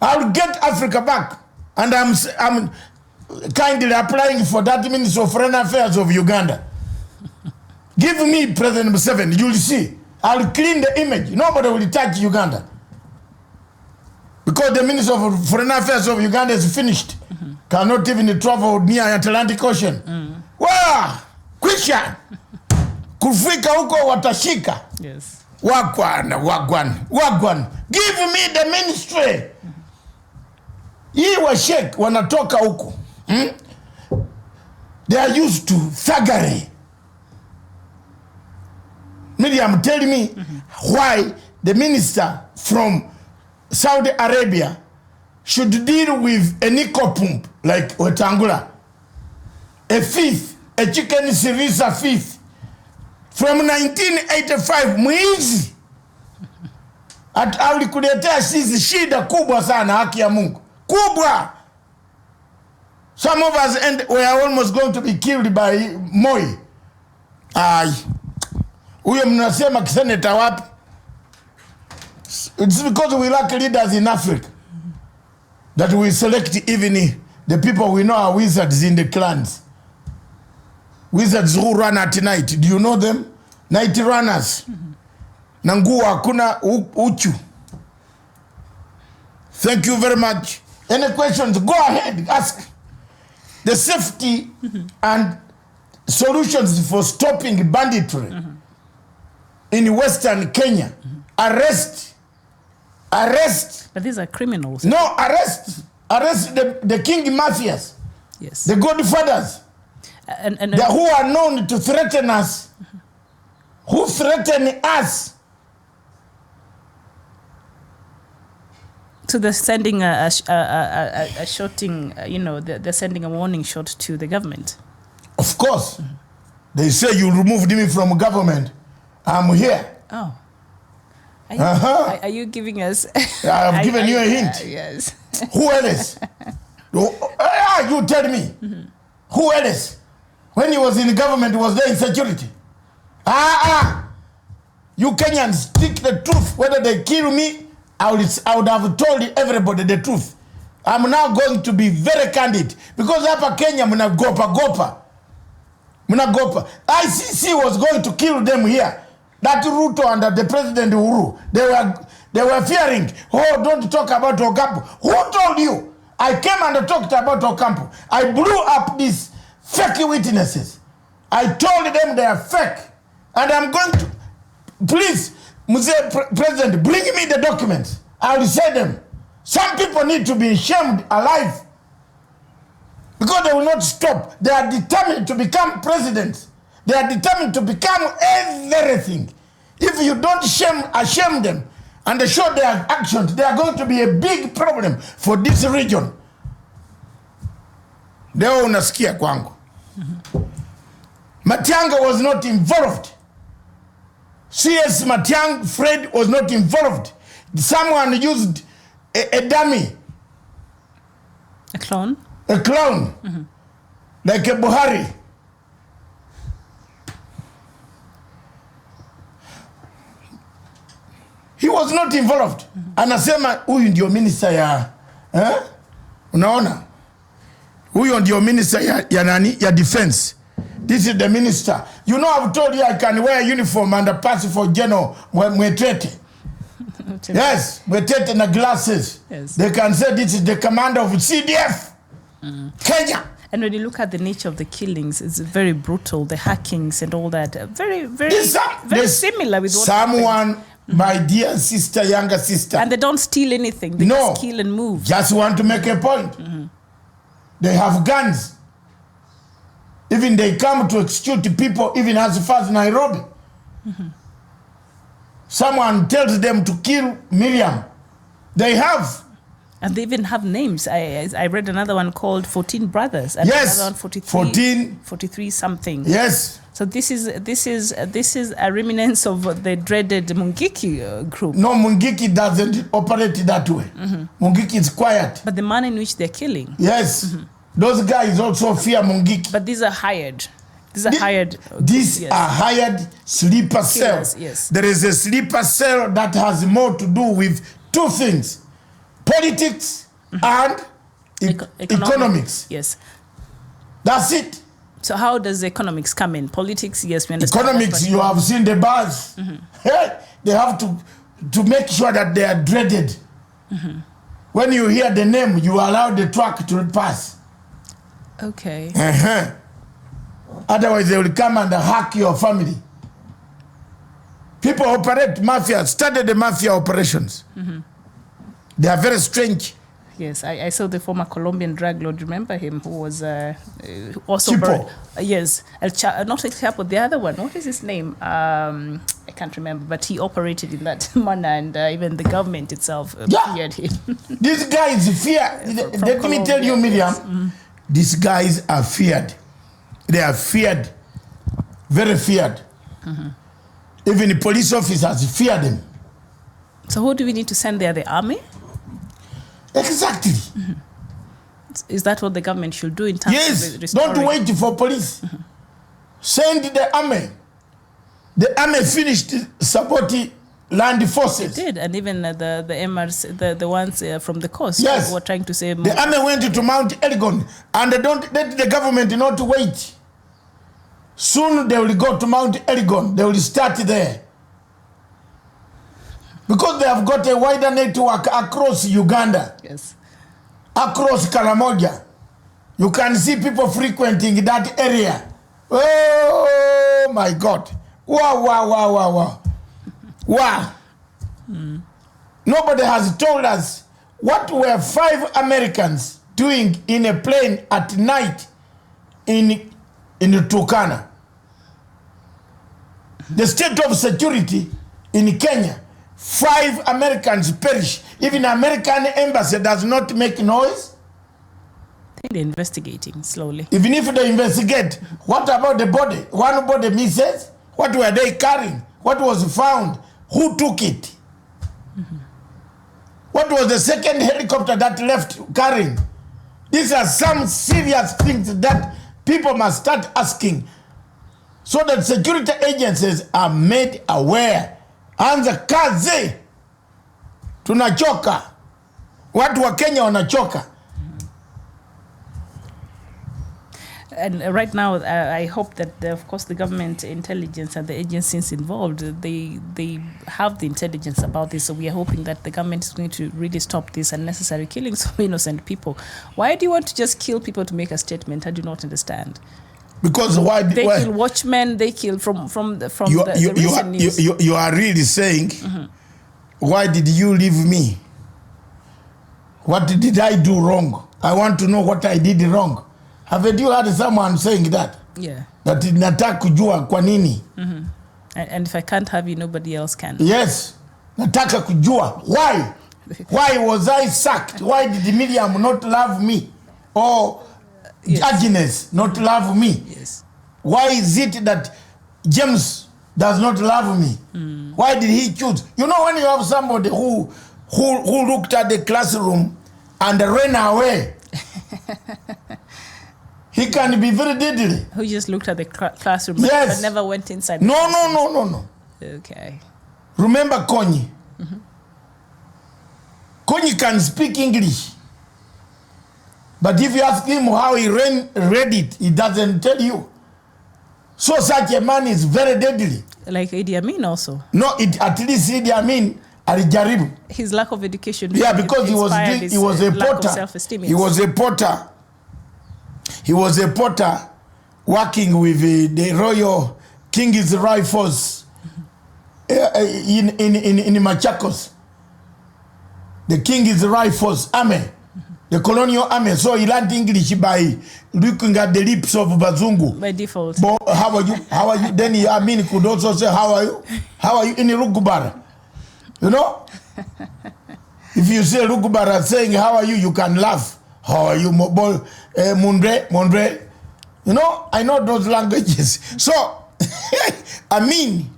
I'll get Africa back. And I'm kindly applying for that Minister of Foreign Affairs of Uganda. Give me President Museveni, you'll see. I'll clean the image. Nobody will touch Uganda. Because the Minister of Foreign Affairs of Uganda is finished. Cannot even travel near Atlantic Ocean. Wow! Kwisha! Kufika huko watashika. Yes. Wagwan. Give me the ministry. Hii wa sheikh wanatoka huko. They are used to thuggery. Miriam, tell me why the minister from Saudi Arabia should deal with a nickel pump like Wetangula. A thief, a chicken sirisa thief. From 1985, mwizi. Alikuletea sisi shida kubwa sana, haki ya Mungu. Kubwa. Some of us were almost going to be killed by Moi. Huyo mnasema kiseneta wapi? It's because we lack leaders in Africa that we select even the people we know are wizards in the clans. Wizards who run at night. Do you know them? Night runners. Nanguwa hakuna uchu. Thank you very much. Any questions? Go ahead, ask. The safety and solutions for stopping banditry in Western Kenya. Arrest. But these are criminals. No, arrest the king mafias. Yes. The godfathers. Who are known to threaten us. Who threaten us. So they're sending a shotting, they're sending a warning shot to the government. Of course. They say you removed me from government. I'm here. Oh. Are you giving us... I've given you a hint. Yes. Who else? You tell me. Who else? When he was in government, was there insecurity? You Kenyans speak the truth. Whether they kill me, I would have told everybody the truth. I'm now going to be very candid. Because hapa Kenya, muna gopa. ICC was going to kill them here. That Ruto and the President Uhuru, they were fearing, don't talk about Ocampo. Who told you? I came and talked about Ocampo. I blew up these fake witnesses. I told them they are fake. And I'm going to, please, President, bring me the documents. I will say them. Some people need to be shamed alive. Because they will not stop. They are determined to become presidents. They are determined to become everything. If you don't shame them and show their actions, they are going to be a big problem for this region. Leo unasikia kwangu. Matiang'i was not involved. CS Matiang'i Fred was not involved. Someone used a dummy. A clone? A clone. Like a Buhari. He was not involved. Anasema huyu ndio minister ya unaona? Huyu ndio minister ya nani? Ya defense. This is the minister. You know, I've told you I can wear a uniform and pass for General Mwetete. Yes, Mwetete na glasses. Yes. They can say this is the commander of CDF. Kenya. And when you look at the nature of the killings, it's very brutal. The hackings and all that, very similar with what someone my dear sister, younger sister. And they don't steal anything. They just kill and move. Just want to make a point. They have guns. Even they come to execute people even as far as Nairobi. Someone tells them to kill Miriam. They have. And they even have names. I read another one called 14 Brothers. And yes. Another one 43 something. Yes. So this is a remnants of the dreaded Mungiki group. No, Mungiki doesn't operate that way. Mungiki is quiet. But the manner in which they're killing. Yes. Those guys also fear Mungiki. But these are hired. These are hired. These are hired sleeper cells. Yes. There is a sleeper cell that has more to do with two things: politics and economics. Yes. That's it. So how does the economics come in? Politics, yes, we understand. Economics, you have seen the bars. Hey, they have to make sure that they are dreaded. When you hear the name, you allow the truck to pass. Okay. Otherwise, they will come and hack your family. People operate mafia, started the mafia operations. They are very strange. Yes, I saw the former Colombian drug lord. Remember him, who was also yes, not El Chapo, the other one. What is his name? I can't remember, but he operated in that manner, and even the government itself feared him. These guys fear. Let me tell you, Miriam, these guys are feared. They are feared, very feared. Even the police officers fear them. So who do we need to send there? The army? Exactly. Is that what the government should do in terms of restoring? Don't wait for police. Send the army. The army finished supporting land forces. It did, and even the MRs, the ones from the coast, were trying to say... The army went to Mount Elgon, and they don't let the government not wait. Soon they will go to Mount Elgon. They will start there. Because they have got a wider network across Uganda. Yes. Across Karamoja. You can see people frequenting that area. Oh my God. Wow, wow, wow, wow, wow. Wow. Nobody has told us what were 5 Americans doing in a plane at night in Turkana. The state of security in Kenya, 5 Americans perish. Even American embassy does not make noise. I think they're investigating slowly. Even if they investigate, what about the body? One body misses. What were they carrying? What was found? Who took it? What was the second helicopter that left carrying? These are some serious things that people must start asking, so that security agencies are made aware. Anza kazi. Tunachoka. Watu wa Kenya wanachoka. And right now, I hope that, of course, the government intelligence and the agencies involved, they have the intelligence about this. So we are hoping that the government is going to really stop this unnecessary killings of innocent people. Why do you want to just kill people to make a statement? I do not understand. Because they kill watchmen, they kill from the recent news. You are really saying, why did you leave me? What did I do wrong? I want to know what I did wrong. Have you heard someone saying that? Yeah. That nataka kujua kwa nini. And if I can't have you, nobody else can. Yes. Nataka kujua. Why? Why was I sacked? Why did Miriam not love me? Or Agnes not love me? Yes. Why is it that James does not love me? Why did he choose? You know, when you have somebody who looked at the classroom and ran away, he can be very deadly. Who just looked at the classroom but never went inside? No. Okay. Remember Konyi. Konyi can speak English. But if you ask him how he read it, he doesn't tell you. So such a man is very deadly. Like Idi Amin also. No, at least Idi Amin alijaribu. His lack of education. Yeah, because he was a potter. He was a potter. He was a potter working with the Royal King's Rifles in Machakos. The king is the rifles army, the colonial army. So he learned English by looking at the lips of Bazungu. By default. But how are you? How are you? Then Amin could also say, how are you? How are you in Rugubara? You know? If you say Rugubara saying, how are you? You can laugh. How are you? Mondre. You know, I know those languages. So, Amin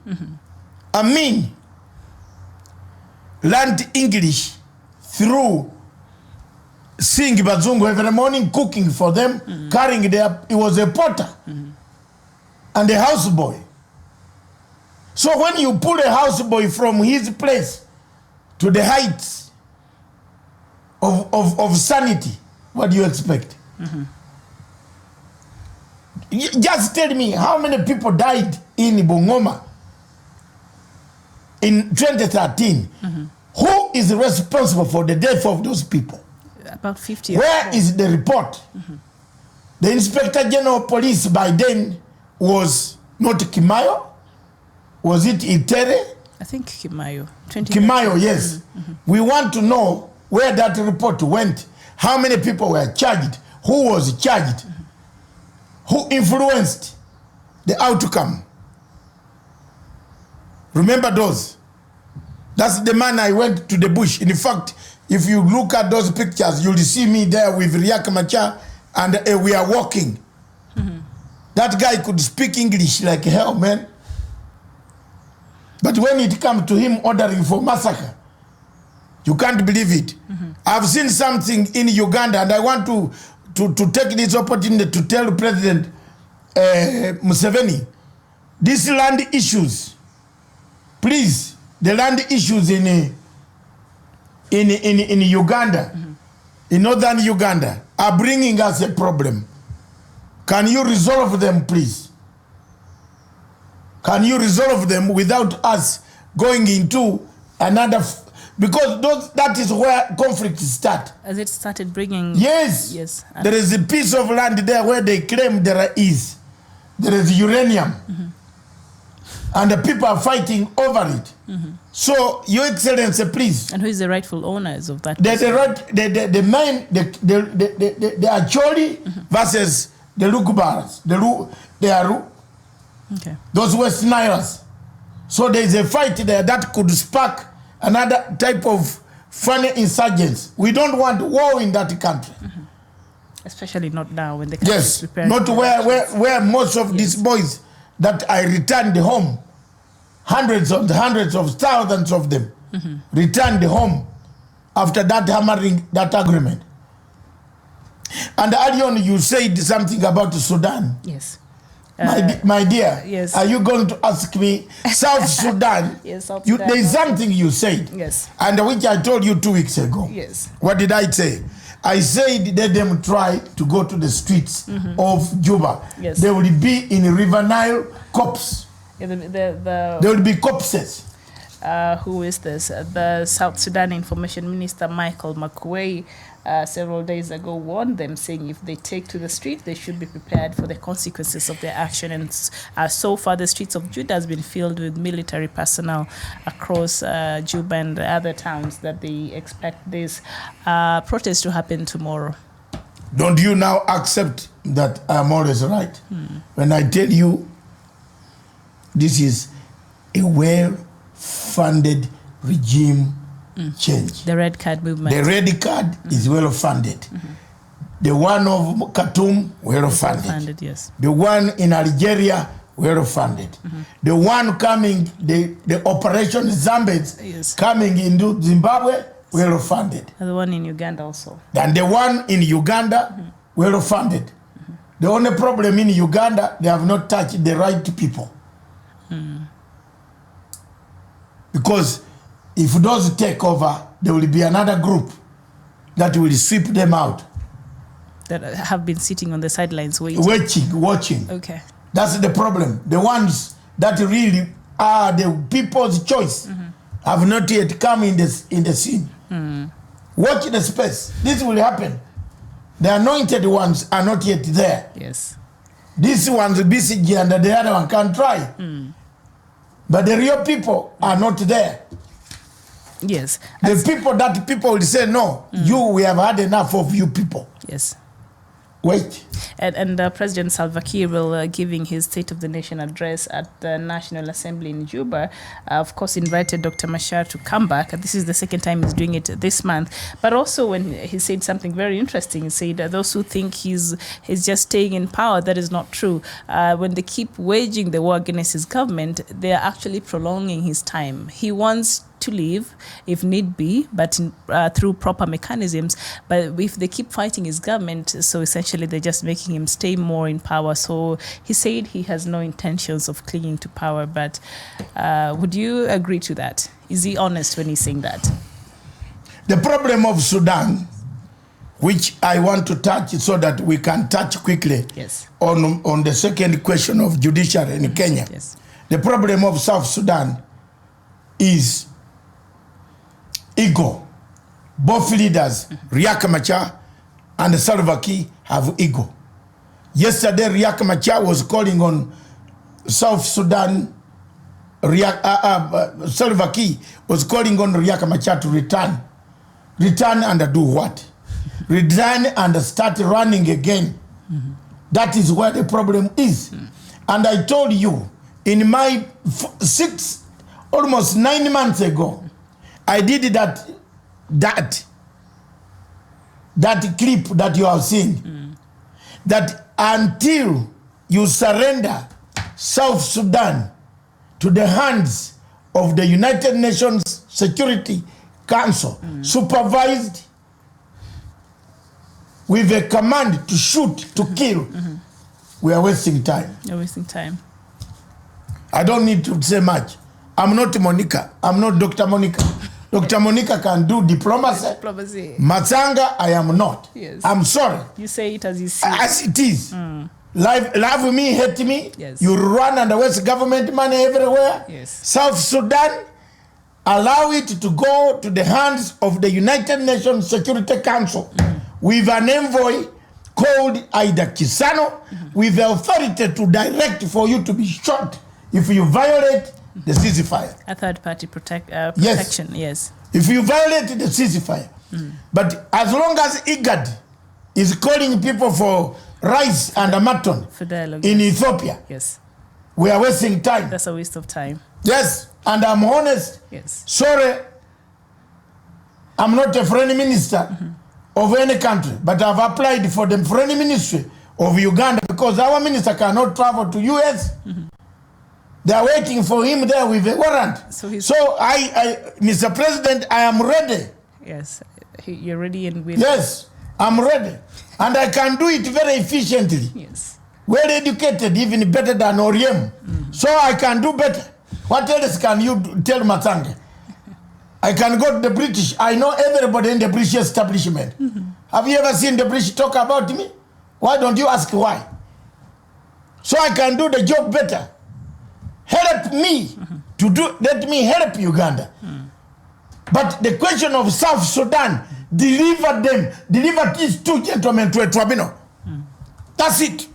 learned English through seeing Bazungu every morning, cooking for them, carrying their, he was a potter and a houseboy. So when you pull a houseboy from his place to the heights of sanity, what do you expect? Just tell me how many people died in Bungoma in 2013. Who is responsible for the death of those people? About 50. Where is the report? The Inspector General of Police by then was not Kimayo. Was it Itere? I think Kimayo. Kimayo, yes. We want to know where that report went. How many people were charged? Who was charged? Who influenced the outcome? Remember those? That's the man I went to the bush. In fact, if you look at those pictures, you'll see me there with Riek Machar, and we are walking. That guy could speak English like hell, man. But when it comes to him ordering for massacre, you can't believe it. I've seen something in Uganda, and I want to take this opportunity to tell President Museveni, these land issues, please, the land issues in Uganda, in northern Uganda, are bringing us a problem. Can you resolve them, please? Can you resolve them without us going into another? Because that is where conflicts start. As it started bringing... Yes. Yes. There is a piece of land there where they claim there is uranium. And the people are fighting over it. So, Your Excellency, please. And who is the rightful owners of that? The Acholi versus the Lukubars. Okay. Those West Niles. So there is a fight there that could spark another type of funny insurgents. We don't want war in that country. Especially not now when the country is preparing. Not where most of these boys that I returned home, hundreds of thousands of them, returned home after that hammering that agreement. And earlier on you said something about Sudan. Yes. My dear, yes. Are you going to ask me South Sudan? Yes, South Sudan. There is something you said, yes, and which I told you 2 weeks ago. Yes. What did I say? I said let them try to go to the streets of Juba. Yes. They will be in River Nile corpse. Yeah, there will be corpses. Who is this? The South Sudan Information Minister Michael Makuei several days ago warned them, saying if they take to the street, they should be prepared for the consequences of their action. And so far, the streets of Judah has been filled with military personnel across Juba and other towns that they expect this protest to happen tomorrow. Don't you now accept that I'm always right? When I tell you this is a well-funded regime change. The red card movement. The red card is well funded. The one of Khartoum, well funded. Yes. The one in Algeria, well funded. The one coming, the Operation Zambezi, yes, coming into Zimbabwe, well funded. And the one in Uganda also. And the one in Uganda, well funded. The only problem in Uganda, they have not touched the right people. Because if those take over, there will be another group that will sweep them out. That have been sitting on the sidelines watching. Okay. That's the problem. The ones that really are the people's choice have not yet come in the scene. Watch the space. This will happen. The anointed ones are not yet there. Yes. These ones, BCG and the other one, can try. But the real people are not there. Yes. The people that people will say, no, we have had enough of you people. Yes. Wait. And President Salva Kiir will giving his State of the Nation address at the National Assembly in Juba, of course, invited Dr. Machar to come back. This is the second time he's doing it this month. But also when he said something very interesting, he said those who think he's just staying in power, that is not true. When they keep waging the war against his government, they are actually prolonging his time. He wants to leave if need be, but through proper mechanisms. But if they keep fighting his government, so essentially they're just making him stay more in power. So he said he has no intentions of clinging to power. But would you agree to that? Is he honest when he's saying that? The problem of Sudan, which I want to touch so that we can touch quickly on the second question of judiciary in Kenya. Yes. The problem of South Sudan is ego. Both leaders, Riek Machar and Salva Kiir, have ego. Yesterday, Riek Machar was calling on South Sudan. Salva Kiir was calling on Riek Machar to return. Return and do what? Return and start running again. That is where the problem is. And I told you, in my almost 9 months ago, I did that clip that you have seen. That until you surrender South Sudan to the hands of the United Nations Security Council, supervised with a command to shoot, to kill, we are wasting time. You're wasting time. I don't need to say much. I'm not Monica. I'm not Dr. Monica. Dr. Monica can do diplomacy. Matsanga, I am not. Yes. I'm sorry. You say it as you see. As it is. Love me, hate me. Yes. You run and waste government money everywhere. Yes. South Sudan, allow it to go to the hands of the United Nations Security Council with an envoy called Ida Kisano, with the authority to direct for you to be shot if you violate the ceasefire. A third-party protection, yes. If you violate the ceasefire. But as long as IGAD is calling people for rice and a mutton in Ethiopia, yes, we are wasting time. That's a waste of time. Yes, and I'm honest. Yes. Sorry, I'm not a foreign minister of any country, but I've applied for the foreign ministry of Uganda because our minister cannot travel to US. They are waiting for him there with a warrant. So Mr. President, I am ready. Yes, you're ready and willing. Yes, I'm ready. And I can do it very efficiently. Yes. Well educated, even better than Oriem. So I can do better. What else can you tell Matanga? I can go to the British. I know everybody in the British establishment. Have you ever seen the British talk about me? Why don't you ask why? So I can do the job better. Help me to do, let me help Uganda. But the question of South Sudan, deliver these two gentlemen to a tribunal. That's it.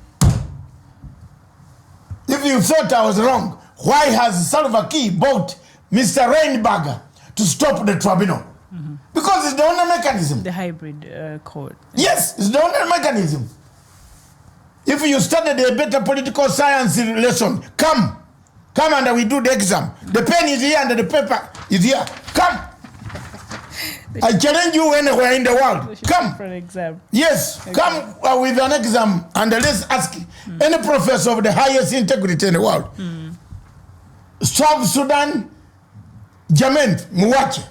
If you thought I was wrong, why has Salva Kiir bought Mr. Reinberger to stop the tribunal? Because it's the only mechanism. The hybrid court. Yes, it's the only mechanism. If you studied a better political science lesson, come and we do the exam. The pen is here and the paper is here. Come. I challenge you anywhere in the world. Come. For an exam. Yes, come with an exam and let's ask any professor of the highest integrity in the world. South Sudan, Jament, Muwache.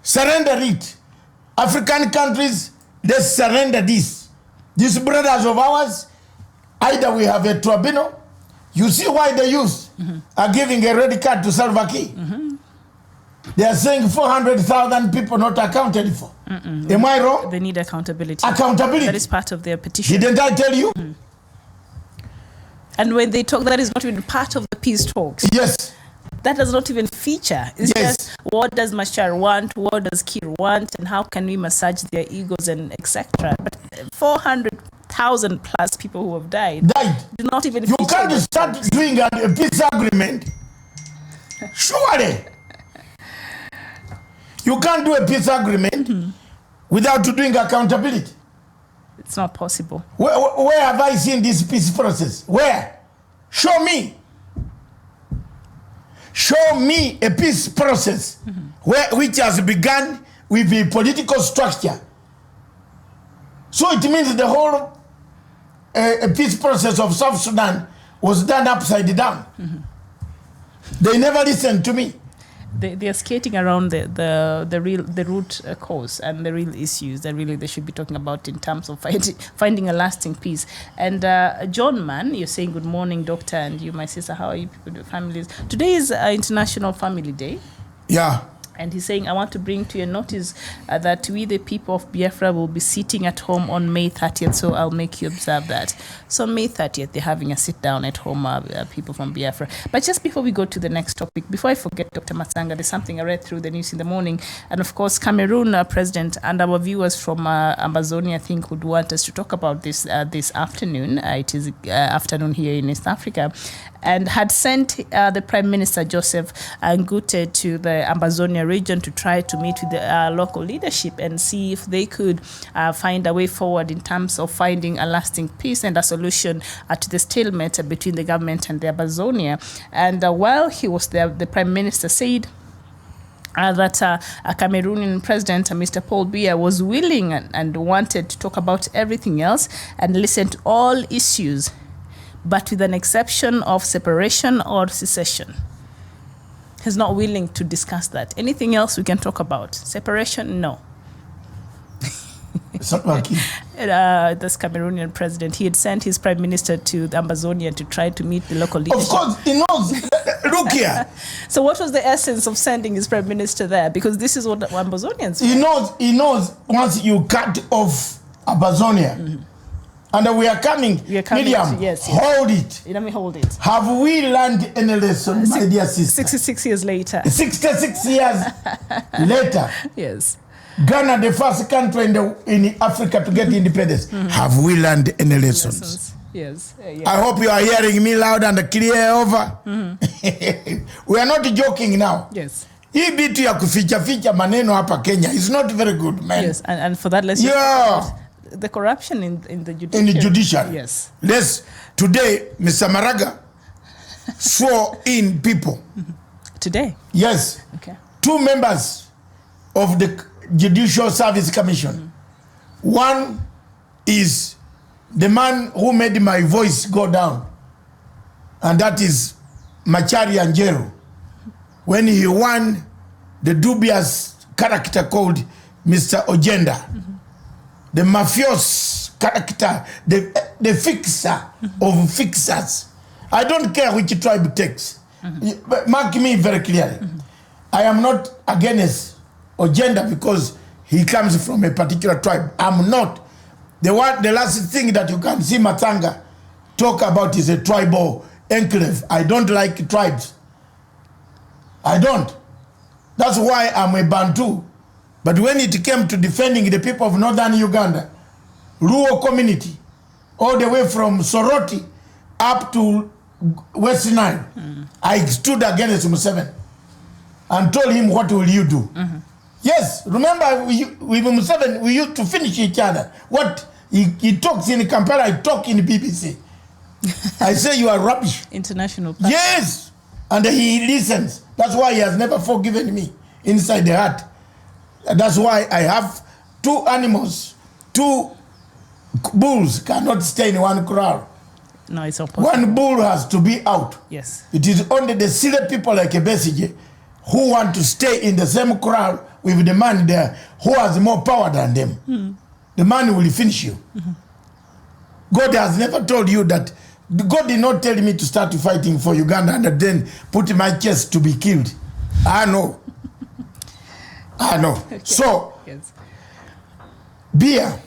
Surrender it. African countries, let's surrender this. These brothers of ours, either we have a tribunal. You see why the youth are giving a red card to Salva Kiir? They are saying 400,000 people not accounted for. Am I wrong? They need accountability. Accountability. That is part of their petition. Didn't I tell you? And when they talk, that is not even part of the peace talks. Yes. That does not even feature. It's just what does Machar want, what does Kiir want, and how can we massage their egos and etc. But 400,000 plus people who have died do not even You can't start doing a peace agreement Surely. You can't do a peace agreement without doing accountability. It's not possible. Where have I seen this peace process? Where? Show me. Show me a peace process which has begun with the political structure. So it means the whole peace process of South Sudan was done upside down. They never listened to me. They are skating around the root cause and the real issues that really they should be talking about in terms of finding a lasting peace. And John Mann, you're saying good morning, doctor, and you, my sister, how are you people, the families? Today is International Family Day. Yeah. And he's saying, I want to bring to your notice that we, the people of Biafra, will be sitting at home on May 30th, so I'll make you observe that. So May 30th, they're having a sit-down at home, people from Biafra. But just before we go to the next topic, before I forget, Dr. Matsanga, there's something I read through the news in the morning. And of course, Cameroon president and our viewers from Amazonia, I think, would want us to talk about this this afternoon. It is afternoon here in East Africa. And had sent the Prime Minister, Joseph Ngute, to the Amazonia region to try to meet with the local leadership and see if they could find a way forward in terms of finding a lasting peace and a solution to the stalemate between the government and the Amazonia. And while he was there, the Prime Minister said that a Cameroonian president, Mr. Paul Biya, was willing and wanted to talk about everything else and listen to all issues, but with an exception of separation or secession. He's not willing to discuss that. Anything else we can talk about? Separation, no. It's not working. This Cameroonian president, he had sent his prime minister to the Amazonia to try to meet the local leadership. Of course, he knows. Look here. So what was the essence of sending his prime minister there? Because this is what the Amazonians want. He knows once you cut off Amazonia, and we are coming. Miriam, yes. Hold it. Let me hold it. Have we learned any lesson, my dear sister? 66 years later. 66 years later. Yes. Ghana, the first country in Africa to get independence. Have we learned any lessons? Yes. I hope you are hearing me loud and clear over. We are not joking now. Yes. Hii bitu ya kuficha maneno hapa Kenya is not very good, man. Yes, and for that, let's the corruption in the judiciary. In the judiciary. Yes. Today, Mr. Maraga swore in people. Today? Yes. Okay. 2 members of the Judicial Service Commission. One is the man who made my voice go down, and that is Machari Anjero, when he won the dubious character called Mr. Ogenda, the mafious character, the fixer of fixers. I don't care which tribe it takes. Mark me very clearly. I am not against Ogenda because he comes from a particular tribe. I'm not. The last thing that you can see Matanga talk about is a tribal enclave. I don't like tribes. I don't. That's why I'm a Bantu. But when it came to defending the people of northern Uganda, Luo community, all the way from Soroti up to West Nile, I stood against Museveni and told him, what will you do? Yes, remember with Museveni, we used to finish each other. What he talks in Kampala, I talk in BBC. I say you are rubbish. International platform. Yes, and he listens. That's why he has never forgiven me inside the heart. That's why I have 2 animals. 2 bulls cannot stay in one corral. No, it's not possible. One bull has to be out. Yes. It is only the silly people like Besige who want to stay in the same corral with the man there who has more power than them. The man will finish you. God has never told you that. God did not tell me to start fighting for Uganda and then put my chest to be killed. I know. I know. Okay. So, yes. Biya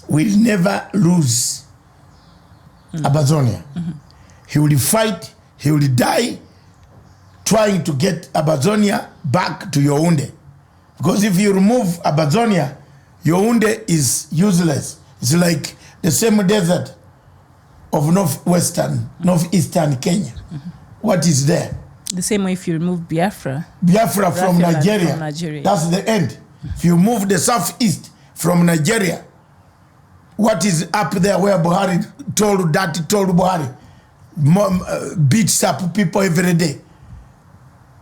will never lose Amazonia. He will fight, he will die trying to get Amazonia back to Yaoundé. Because if you remove Amazonia, Yaoundé is useless. It's like the same desert of northeastern Kenya. What is there? The same way if you remove Biafra from Nigeria, that's the end. If you move the southeast from Nigeria, what is up there where Buhari told Buhari, beats up people every day,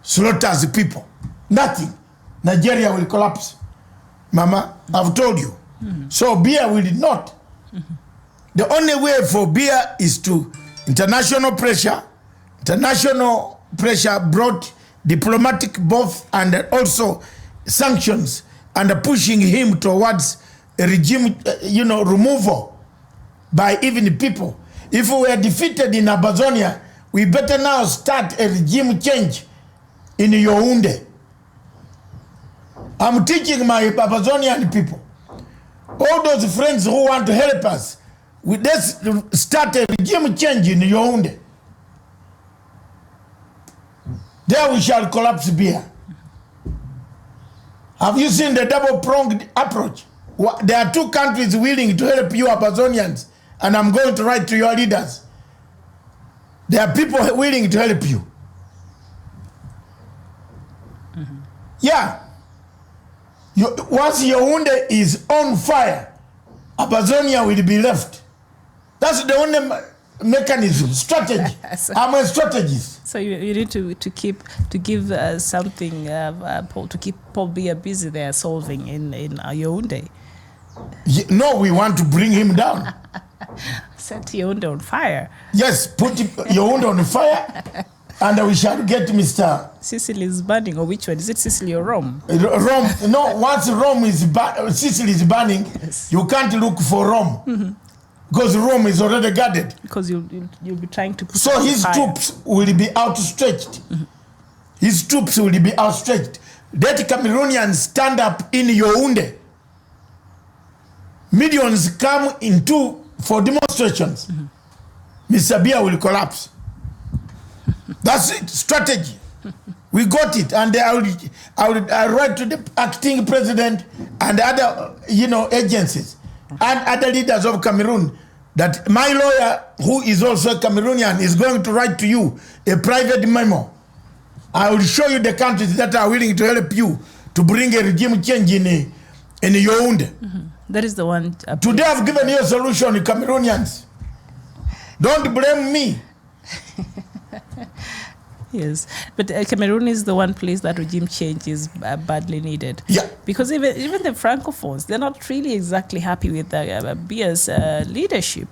slaughters people, nothing. Nigeria will collapse. Mama, I've told you. So beer will not. The only way for beer is to international pressure. International pressure brought diplomatic both and also sanctions and pushing him towards a regime, removal by even people. If we are defeated in Amazonia, we better now start a regime change in Yaoundé. I'm teaching my Amazonian people, all those friends who want to help us, let's start a regime change in Yaoundé. There we shall collapse beer. Have you seen the double-pronged approach? There are two countries willing to help you Amazonians, and I'm going to write to your leaders. There are people willing to help you. Yeah. Once Yaoundé is on fire, Amazonia will be left. That's the only mechanism, strategy. I'm a strategist. So you need to give something to keep Paul Biya busy there solving in Yaoundé. No, we want to bring him down. Set Yaoundé on fire. Yes, put Yaoundé on fire, and we shall get Mr. Sicily is burning, or which one? Is it Sicily or Rome? Rome. No, once Sicily is burning, yes. You can't look for Rome. Because Rome is already guarded. Because you'll be trying to put so his troops will be outstretched. His troops will be outstretched. Let Cameroonians stand up in Yaoundé. Millions come for demonstrations. Mr. Biya will collapse. That's it, strategy. We got it, and I write to the acting president and other agencies and other leaders of Cameroon that my lawyer, who is also a Cameroonian, is going to write to you a private memo. I will show you the countries that are willing to help you to bring a regime change in Yaoundé. That is the one. Today I've given you a solution, Cameroonians. Don't blame me. Yes, but Cameroon is the one place that regime change is badly needed. Yeah. Because even the Francophones, they're not really exactly happy with Biya's leadership.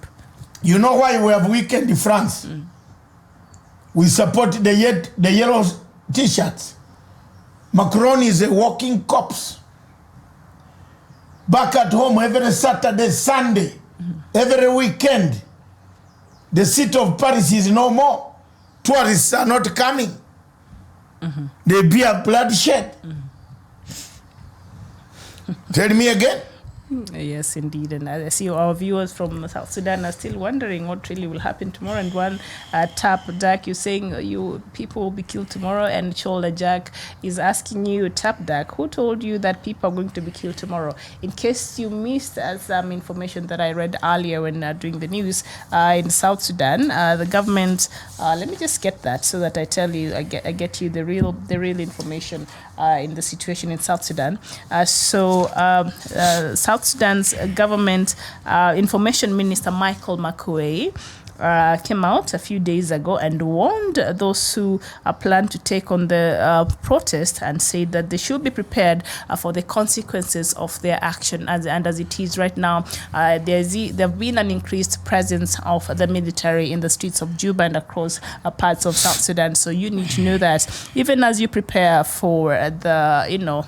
You know why we have weakened France? We support the yellow T-shirts. Macron is a walking corpse. Back at home every Saturday, Sunday, every weekend. The city of Paris is no more. Tourists are not coming. They be a bloodshed. Tell me again. Yes, indeed. And I see our viewers from South Sudan are still wondering what really will happen tomorrow. And one Tap Dak, you're saying people will be killed tomorrow. And Shoulder Jack is asking you, Tap Dak, who told you that people are going to be killed tomorrow? In case you missed some information that I read earlier when doing the news in South Sudan, the government, let me just get that so that I tell you, I get you the real information in the situation in South Sudan. South Sudan's government information minister Michael Makuei came out a few days ago and warned those who plan to take on the protest and said that they should be prepared for the consequences of their action. And as it is right now, there have been an increased presence of the military in the streets of Juba and across parts of South Sudan. So you need to know that even as you prepare for the,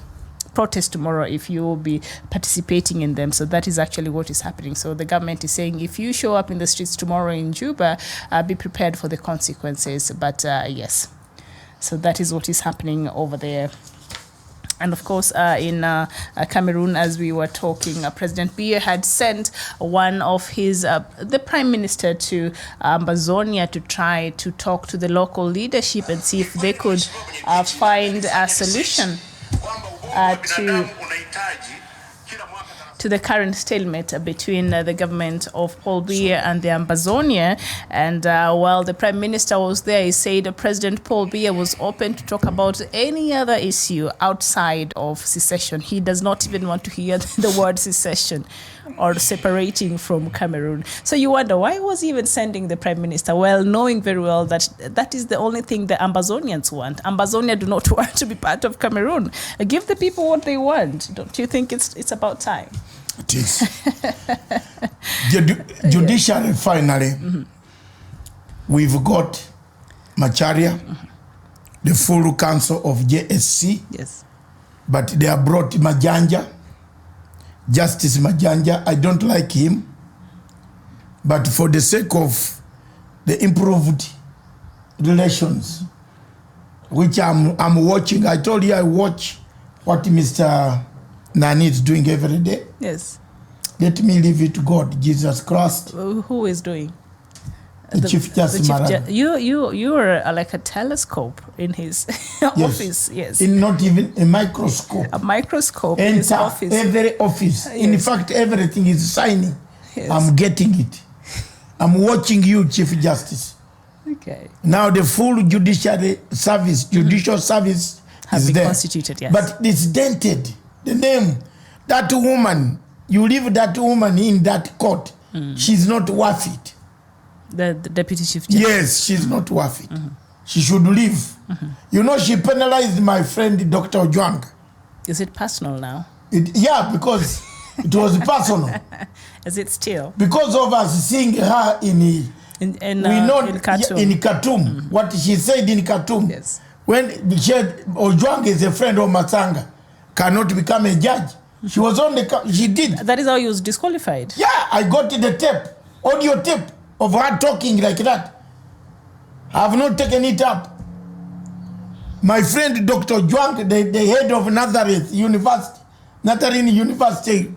protest tomorrow, if you will be participating in them. So that is actually what is happening. So the government is saying if you show up in the streets tomorrow in Juba, be prepared for the consequences. But yes, so that is what is happening over there. And of course, in Cameroon, as we were talking, President Biya had sent one of his, the Prime Minister to Amazonia to try to talk to the local leadership and see if they could find a solution to to the current stalemate between the government of Paul Biya and the Ambazonia. And while the Prime Minister was there, he said President Paul Biya was open to talk about any other issue outside of secession. He does not even want to hear the word secession or separating from Cameroon. So you wonder, why was he even sending the Prime Minister? Well, knowing very well that that is the only thing the Ambazonians want. Ambazonia do not want to be part of Cameroon. Give the people what they want. Don't you think it's about time? It is. Judiciary, finally, we've got Macharia, the full council of JSC. Yes. But they have brought Majanja, Justice Majanja. I don't like him. But for the sake of the improved relations, which I'm watching, I told you I watch what Mr. Nani is doing every day. Yes. Let me leave it to God, Jesus Christ. Who is doing? The Chief Justice Maraga. You are like a telescope in his office. Yes. In not even a microscope. A microscope in his office. Every office. Yes. In fact, everything is shining. Yes. I'm getting it. I'm watching you, Chief Justice. Okay. Now the full judicial service has is been there. Constituted, yes. But it's dented. The name, that woman, you leave that woman in that court, she's not worth it. The Deputy Chief Justice? Yes, she's not worth it. She should leave. You know, she penalized my friend, Dr. Ojwang. Is it personal now? Yeah, because it was personal. Is it still? Because of us seeing her in Khartoum. In Khartoum. What she said in Khartoum. Yes. When she said Ojwang is a friend of Matsanga, cannot become a judge. She was on the, she did. That is how he was disqualified. Yeah, I got the tape, audio tape of her talking like that. I have not taken it up. My friend Dr. Juang, the head of Nazareth University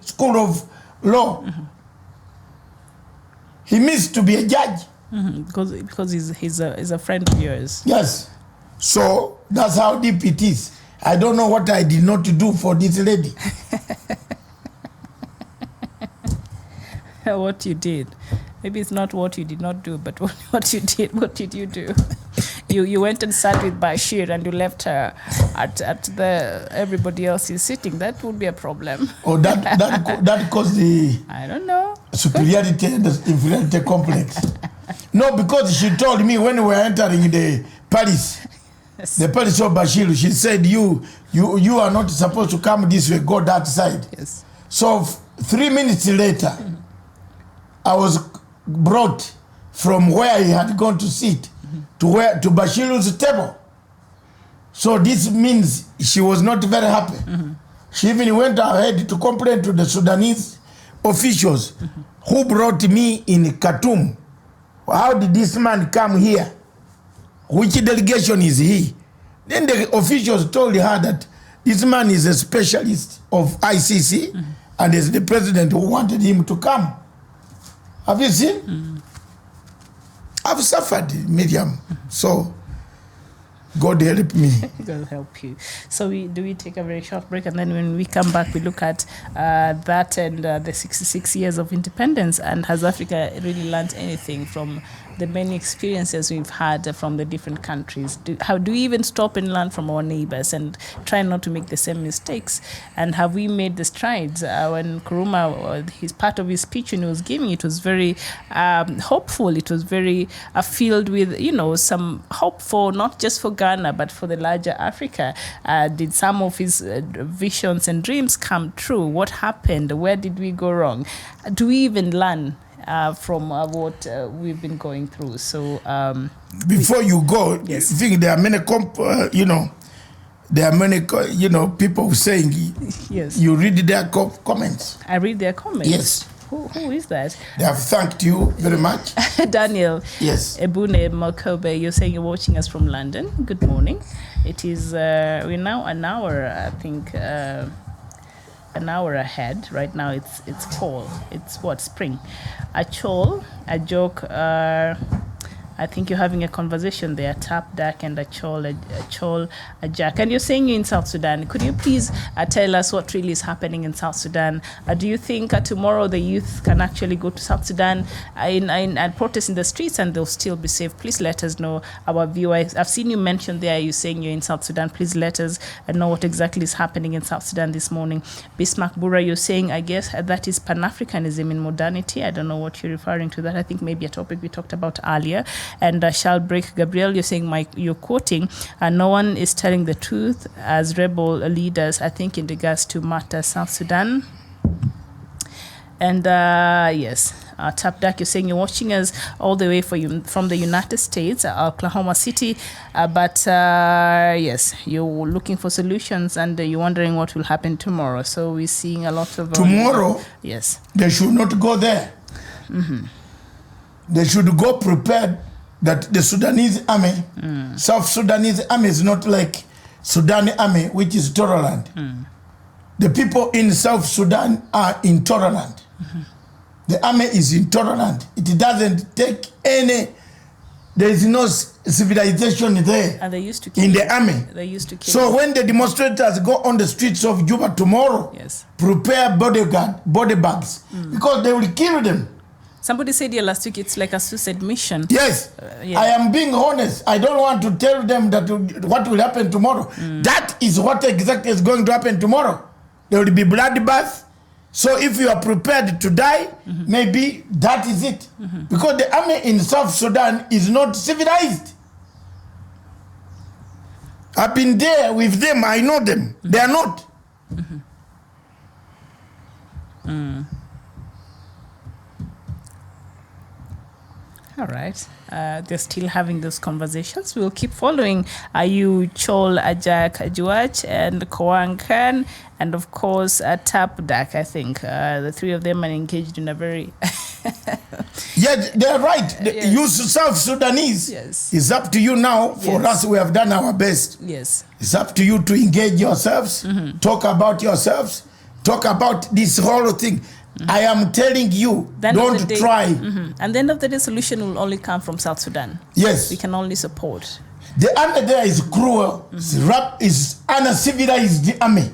School of Law, he missed to be a judge. Because he's a friend of yours. Yes. So that's how deep it is. I don't know what I did not do for this lady. What you did. Maybe it's not what you did not do, but what you did. What did you do? You went and sat with Bashir and you left her at the everybody else is sitting. That would be a problem. Oh, that caused the I don't know superiority and the inferiority complex. No, because she told me when we were entering the palace, the palace of Bashir, she said, you are not supposed to come this way, go that side. Yes. So 3 minutes later, I was brought from where he had gone to sit to Bashir's table. So this means she was not very happy. She even went ahead to complain to the Sudanese officials who brought me in Khartoum. How did this man come here? Which delegation is he? Then the officials told her that this man is a specialist of ICC and is the president who wanted him to come. Have you seen? I've suffered, Miriam. So God help me. God help you. So do we take a very short break, and then when we come back, we look at that and the 66 years of independence, and has Africa really learned anything from the many experiences we've had from the different countries? How do we even stop and learn from our neighbors and try not to make the same mistakes? And have we made the strides? When Nkrumah, his part of his speech when he was giving, it was very hopeful. It was very filled with, some hope for not just for Ghana, but for the larger Africa. Did some of his visions and dreams come true? What happened? Where did we go wrong? Do we even learn from what we've been going through? So before you go, yes. I think there are many there are many people saying yes. You read their comments. I read their comments. Yes. Who is that? They have thanked you very much. Daniel. Yes. Ebune Mokobe, you're saying you're watching us from London. Good morning. It is we're now an hour, I think, an hour ahead. Right now it's fall. It's what, spring? A chol, a joke, I think you're having a conversation there, Tap Dak and a Chol Jack. And you're saying you're in South Sudan. Could you please tell us what really is happening in South Sudan? Do you think tomorrow the youth can actually go to South Sudan and protest in the streets and they'll still be safe? Please let us know, our viewers. I've seen you mention there, you're saying you're in South Sudan. Please let us know what exactly is happening in South Sudan this morning. Bismarck Bura, you're saying, I guess that is Pan-Africanism in modernity. I don't know what you're referring to that. I think maybe a topic we talked about earlier. And Shall Break Gabriel, you're saying, you're quoting, no one is telling the truth as rebel leaders, I think in regards to matter South Sudan. And yes, Tap Dak, you're saying you're watching us all the way from the United States, Oklahoma City, but yes, you're looking for solutions and you're wondering what will happen tomorrow. So we're seeing a lot of... tomorrow, yes, they should not go there. They should go prepared that the Sudanese army, South Sudanese army is not like Sudan army, which is tolerant. The people in South Sudan are intolerant. The army is intolerant. It doesn't take any, there is no civilization there. And they used to kill in the army. They used to kill So when the demonstrators go on the streets of Juba tomorrow, yes, prepare body bags, because they will kill them. Somebody said here last week it's like a suicide mission. Yes, yeah. I am being honest. I don't want to tell them that what will happen tomorrow. That is what exactly is going to happen tomorrow. There will be bloodbath. So if you are prepared to die, maybe that is it. Because the army in South Sudan is not civilized. I've been there with them. I know them. They are not. All right. They're still having those conversations. We'll keep following. You Chol Ajak Juach and Koang Khan, and of course Tap Dak. I think the three of them are engaged in a very Yeah, they're right. Yes. You South Sudanese, yes, it's up to you now. For yes, us, we have done our best. Yes, it's up to you to engage yourselves, talk about yourselves, talk about this whole thing. I am telling you, don't try. And the end of the day, solution will only come from South Sudan. Yes. We can only support. The army there is cruel, is uncivilized army.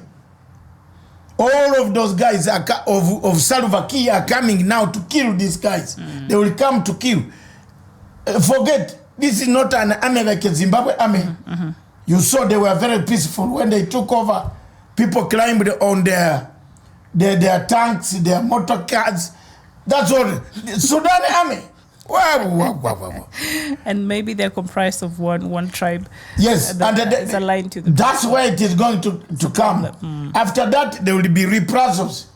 All of those guys of Salva Kiir are coming now to kill these guys. They will come to kill. Forget, this is not an army like a Zimbabwe army. You saw they were very peaceful. When they took over, people climbed on their tanks, their motor cars. That's all. Sudan army. Wow. And maybe they're comprised of one tribe. Yes, that is aligned to the. That's where it is going to come. After that, there will be reprisals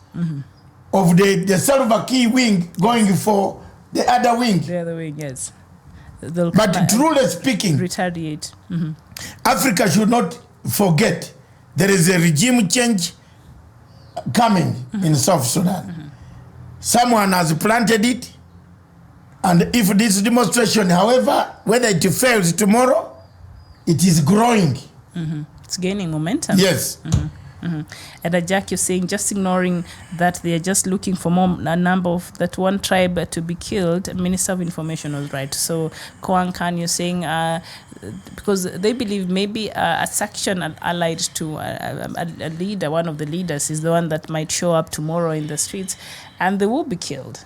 of the Salva Kiir wing going for the other wing. The other wing, yes. But truly speaking, retaliate. Africa should not forget there is a regime change coming in South Sudan. Someone has planted it, and if this demonstration, however, whether it fails tomorrow, it is growing. It's gaining momentum. Yes. And Jack, you're saying just ignoring that they are just looking for a number of that one tribe to be killed. Minister of Information was right. So Koang Khan, you're saying because they believe maybe a section allied to a leader, one of the leaders, is the one that might show up tomorrow in the streets, and they will be killed.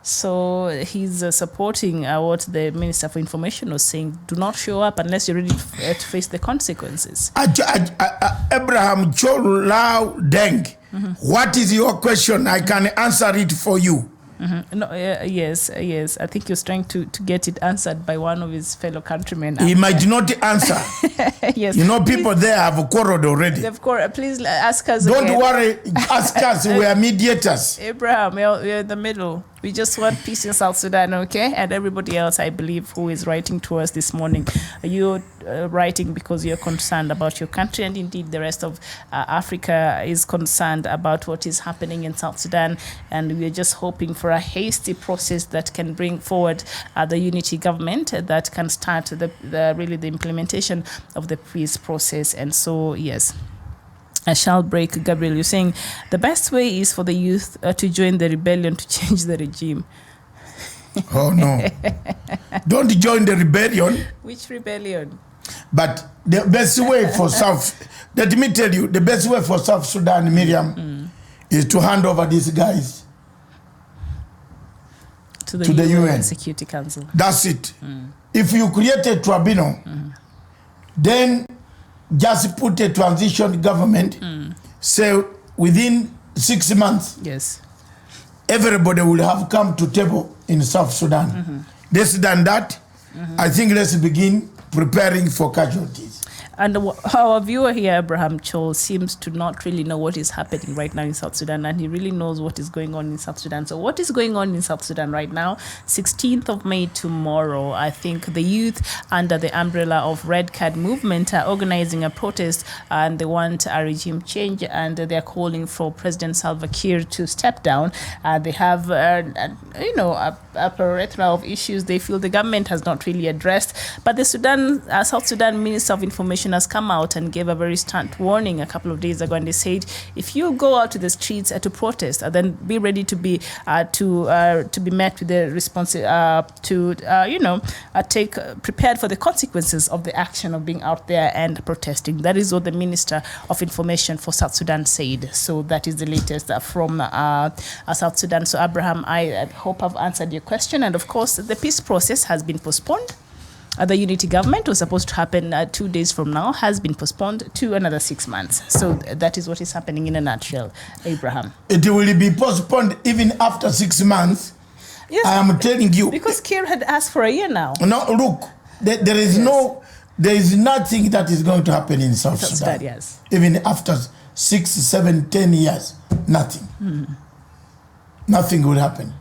So he's supporting what the Minister for Information was saying. Do not show up unless you're ready to face the consequences. Abraham Cholau Deng, what is your question? I can answer it for you. No, yes. I think he was trying to get it answered by one of his fellow countrymen. He might not answer. Yes. You know, people there have quarreled already. Of course. Please ask us Don't again. worry. Ask us. We are mediators. Abraham, we're in the middle. We just want peace in South Sudan, okay? And everybody else, I believe, who is writing to us this morning, you're writing because you're concerned about your country, and indeed the rest of Africa is concerned about what is happening in South Sudan, and we're just hoping for a hasty process that can bring forward the unity government that can start the implementation of the peace process. And so, yes. I shall break. Gabriel, you're saying the best way is for the youth to join the rebellion to change the regime. Oh, no. Don't join the rebellion. Which rebellion? But the best way for let me tell you, the best way for South Sudan, Miriam, is to hand over these guys to the UN Security Council. That's it. If you create a tribunal, then just put a transition government, say within 6 months, yes, everybody will have come to table in South Sudan. Less than that, I think let's begin preparing for casualties. And our viewer here, Abraham Chol, seems to not really know what is happening right now in South Sudan, and he really knows what is going on in South Sudan. So what is going on in South Sudan right now? 16th of May, tomorrow, I think the youth under the umbrella of Red Card Movement are organizing a protest, and they want a regime change, and they're calling for President Salva Kiir to step down. They have, a plethora of issues they feel the government has not really addressed. But the South Sudan Minister of Information has come out and gave a very stern warning a couple of days ago, and they said if you go out to the streets to protest, then be ready to be met with the response prepared for the consequences of the action of being out there and protesting. That is what the Minister of Information for South Sudan said. So that is the latest from South Sudan. So Abraham, I hope I've answered your question. And of course, the peace process has been postponed. The unity government was supposed to happen 2 days from now, has been postponed to another 6 months. So that is what is happening in a nutshell, Abraham. It will be postponed even after 6 months. Yes, I am telling you. Because Kiir had asked for a year now. No, look, there is nothing that is going to happen in South Sudan. Yes. Even after 6, 7, 10 years, nothing. Nothing will happen.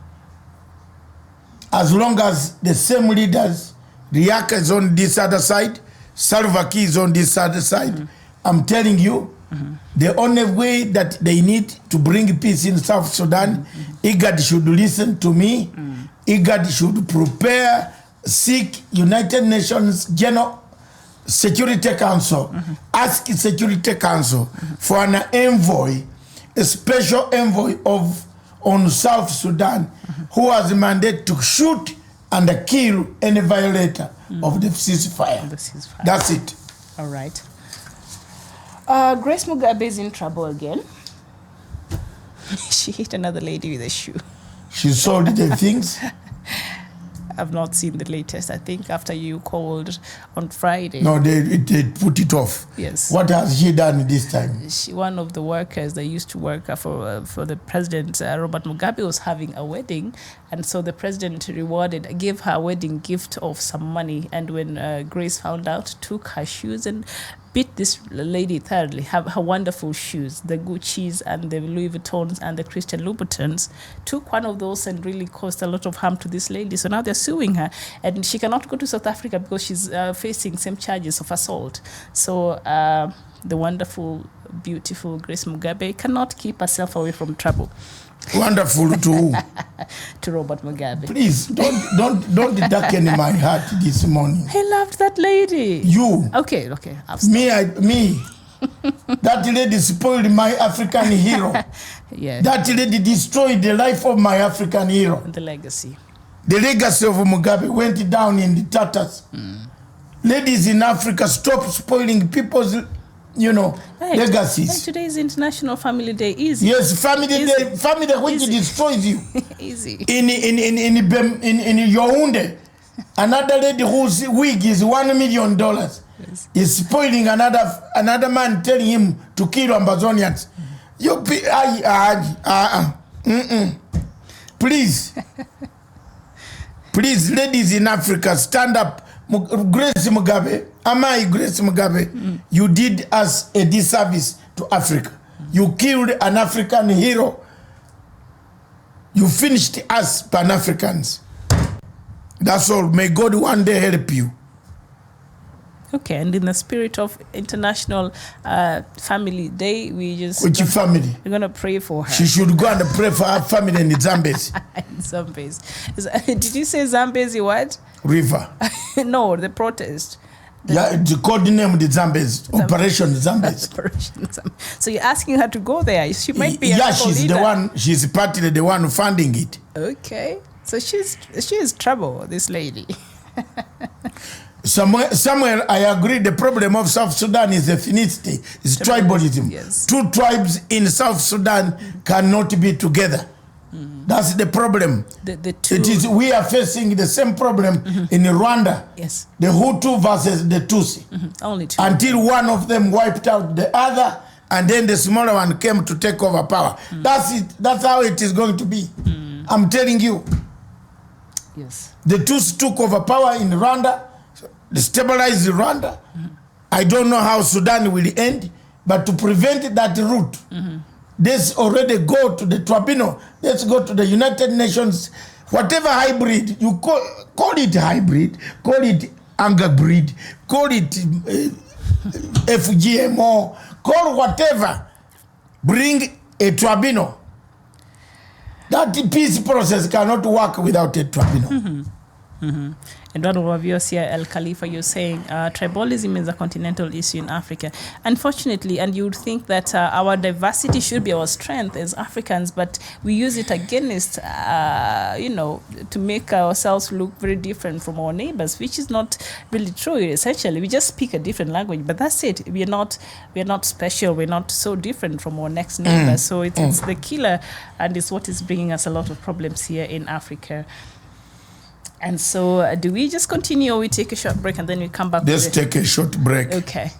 As long as the same leaders, Riek is on this other side, Salva Kiir is on this other side. I'm telling you, the only way that they need to bring peace in South Sudan, IGAD should listen to me. IGAD should prepare, seek United Nations General Security Council, ask Security Council for an envoy, a special envoy on South Sudan, who has a mandate to shoot and kill any violator of the ceasefire. That's it. All right. Grace Mugabe is in trouble again. She hit another lady with a shoe. She sold the things? I've not seen the latest. I think after you called on Friday. No, they put it off. Yes. What has she done this time? One of the workers that used to work for the president, Robert Mugabe, was having a wedding, and so the president gave her a wedding gift of some money. And when Grace found out, took her shoes and beat this lady thoroughly. Her wonderful shoes, the Gucci's and the Louis Vuittons and the Christian Louboutins, took one of those and really caused a lot of harm to this lady. So now they're suing her, and she cannot go to South Africa because she's facing same charges of assault. So the wonderful, beautiful Grace Mugabe cannot keep herself away from trouble. Wonderful to who? To Robert Mugabe. Please don't darken my heart this morning. He loved that lady. You. Okay. Me. That lady spoiled my African hero. Yes. That lady destroyed the life of my African hero. The legacy. The legacy of Mugabe went down in the tatters. Ladies in Africa, stop spoiling people's legacies. And today is International Family Day. Easy. Yes, Family Day, which destroys you. Easy. In Yaoundé, another lady whose wig is $1 million is spoiling another man, telling him to kill Ambazonians. Please, ladies in Africa, stand up. Grace Mugabe, Grace Mugabe, you did us a disservice to Africa. You killed an African hero. You finished us Pan-Africans. That's all. May God one day help you. Okay, and in the spirit of International Family Day, Which family? We're going to pray for her. She should go and pray for her family in Zambezi. Zambezi. Did you say Zambezi what? River. No, the protest. The code name the Zambezi. Operation Zambezi. So you're asking her to go there. She might be she's leader. She's partly the one funding it. Okay. So she's trouble, this lady. Somewhere I agree the problem of South Sudan is ethnicity, is tribalism. Yes. Two tribes in South Sudan cannot be together. That's the problem. The two. It is, we are facing the same problem in Rwanda. Yes. The Hutu versus the Tutsi. Only two. Until one of them wiped out the other, and then the smaller one came to take over power. That's it. That's how it is going to be. I'm telling you. Yes. The Tutsi took over power in Rwanda, destabilized Rwanda. I don't know how Sudan will end, but to prevent that route, let's already go to the tribunal. Let's go to the United Nations. Whatever hybrid, you call it hybrid, call it anger breed, call it FGMO, call whatever. Bring a tribunal. That peace process cannot work without a tribunal. And one of our viewers here, El Khalifa, you're saying tribalism is a continental issue in Africa. Unfortunately, and you would think that our diversity should be our strength as Africans, but we use it against, to make ourselves look very different from our neighbors, which is not really true. Essentially, we just speak a different language, but that's it. We are not special. We're not so different from our next neighbor. So it's the killer, and it's what is bringing us a lot of problems here in Africa. And so, do we just continue, or we take a short break and then we come back? Let's take a short break. Okay.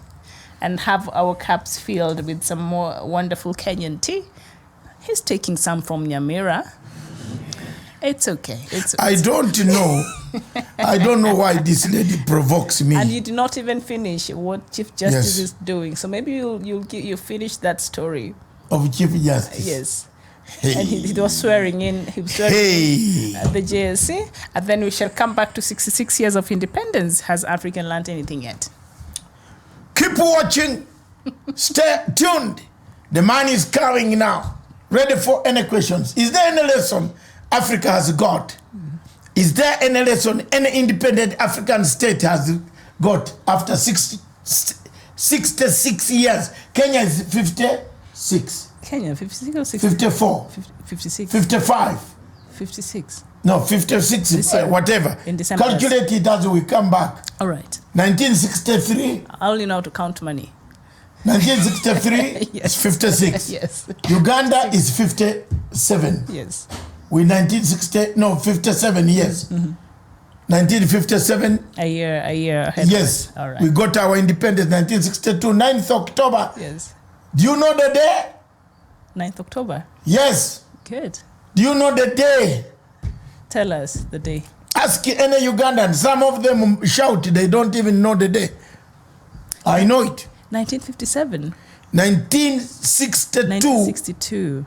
And have our cups filled with some more wonderful Kenyan tea. He's taking some from Nyamira. It's okay. I don't know. I don't know why this lady provokes me. And you did not even finish what Chief Justice is doing. So maybe you finish that story. Of Chief Justice? Yes. Hey. And he was swearing in. He was swearing in at the JSC. And then we shall come back to 66 years of independence. Has African learned anything yet? Keep watching. Stay tuned. The man is coming now. Ready for any questions. Is there any lesson Africa has got? Is there any lesson any independent African state has got after 66 years? Kenya is 56. Kenya, 56 or 60? 54. 56. 55. 56. No, 56, whatever. In December. Calculate it as we come back. All right. 1963. I only know how to count money. 1963 Yes. is 56. Yes. Uganda is 57. Yes. With 57 years. 1957. A year ahead. Yes. All right. We got our independence 1962, 9th October. Yes. Do you know the day? 9th October. Yes. Good. Do you know the day? Tell us the day. Ask any Ugandan. Some of them shout, they don't even know the day. I know it. 1957. 1962.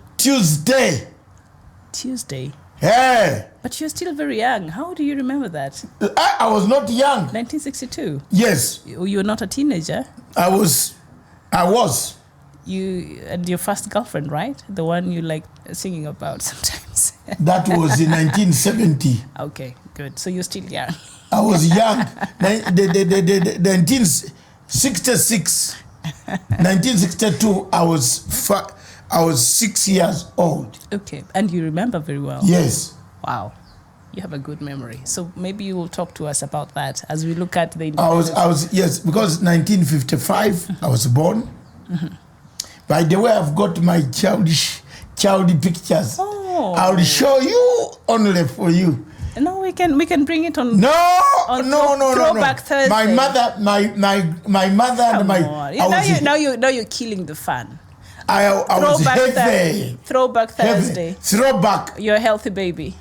Tuesday. Yeah. But you're still very young. How do you remember that? I was not young. 1962. Yes. You were not a teenager. I was. You and your first girlfriend, right? The one you like singing about sometimes. That was in 1970. Okay, good. So you're still young. I was young. 1966. 1962. I was 6 years old. Okay, and you remember very well. Yes. Wow, you have a good memory. So maybe you will talk to us about that as we look at the. I was yes, because 1955 I was born. By the way, I've got my childish pictures. Oh. I'll show you only for you. No, we can bring it on. No. Throwback Thursday. My mother and my. Now you're killing the fun. I was heavy. Throwback Thursday. Heavy. Throwback. You're a healthy baby.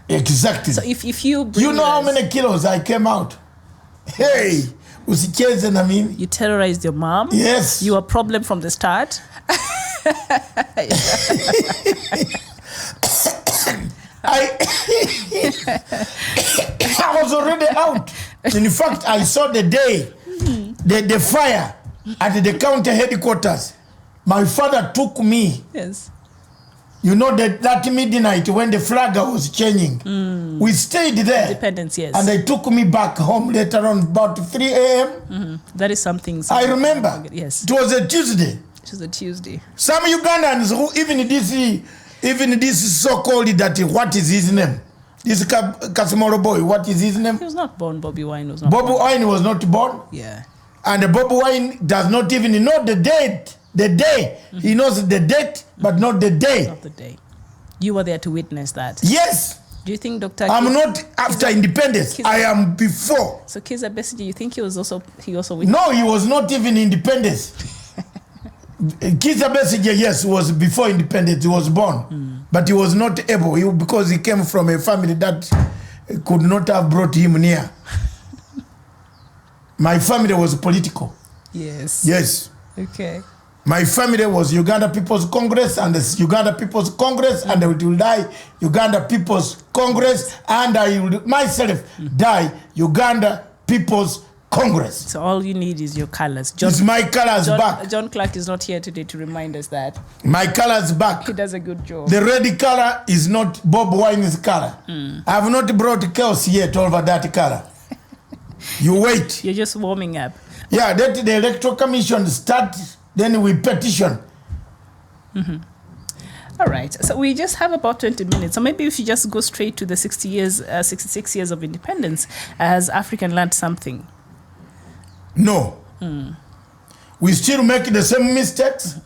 Exactly. So if you you know how many kilos I came out? Hey. Usicheze na mimi. You terrorized your mom? Yes. You were a problem from the start? I was already out. In fact, I saw the day, the fire at the county headquarters. My father took me. Yes. You know that midnight when the flag was changing. We stayed there. Independence, yes. And they took me back home later on about 3 a.m. That is something I remember. Yes. It was a Tuesday. It was a Tuesday. Some Ugandans who even this so-called that what is his name? This Casimiro boy, what is his name? He was not born. Bobby Wine was not Bobby born. Wine was not born? Yeah. And Bobby Wine does not even know the date. The day. He knows the date, but not the day. Not the day. You were there to witness that. Yes. Do you think Dr. I'm not after independence. I am before. So Kizza Besigye, you think he also witnessed? No, he was not even independence. Kizza Besigye, yes, was before independence. He was born, but he was not able because he came from a family that could not have brought him near. My family was political. Yes. Yes. Okay. My family was Uganda People's Congress and the Uganda People's Congress, and it will die Uganda People's Congress, and I will myself die Uganda People's Congress. So all you need is your colors. It's my colors back. John Clark is not here today to remind us that. My colors back. He does a good job. The red color is not Bob Wine's color. I have not brought chaos yet over that color. You wait. You're just warming up. Yeah, let the Electoral Commission start, then we petition. All right. So we just have about 20 minutes. So maybe we should just go straight to the 66 years of independence. Has African learned something? No. We still make the same mistakes.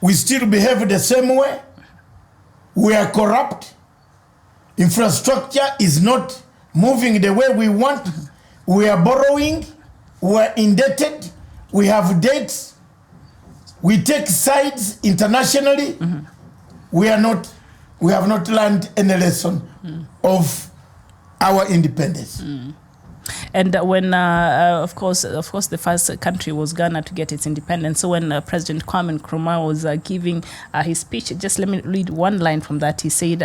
We still behave the same way. We are corrupt. Infrastructure is not moving the way we want. We are borrowing. We are indebted. We have debts. We take sides internationally. We have not learned any lesson of our independence. And when, of course, the first country was Ghana to get its independence. So when President Kwame Nkrumah was giving his speech, just let me read one line from that. He said,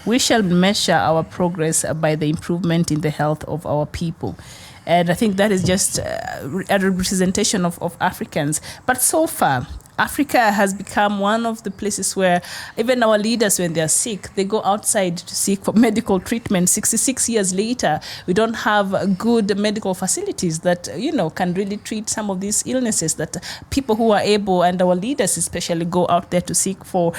"We shall measure our progress by the improvement in the health of our people." And I think that is just a representation of Africans. But so far, Africa has become one of the places where even our leaders, when they're sick, they go outside to seek for medical treatment. 66 years later, we don't have good medical facilities that, can really treat some of these illnesses that people who are able, and our leaders especially, go out there to seek for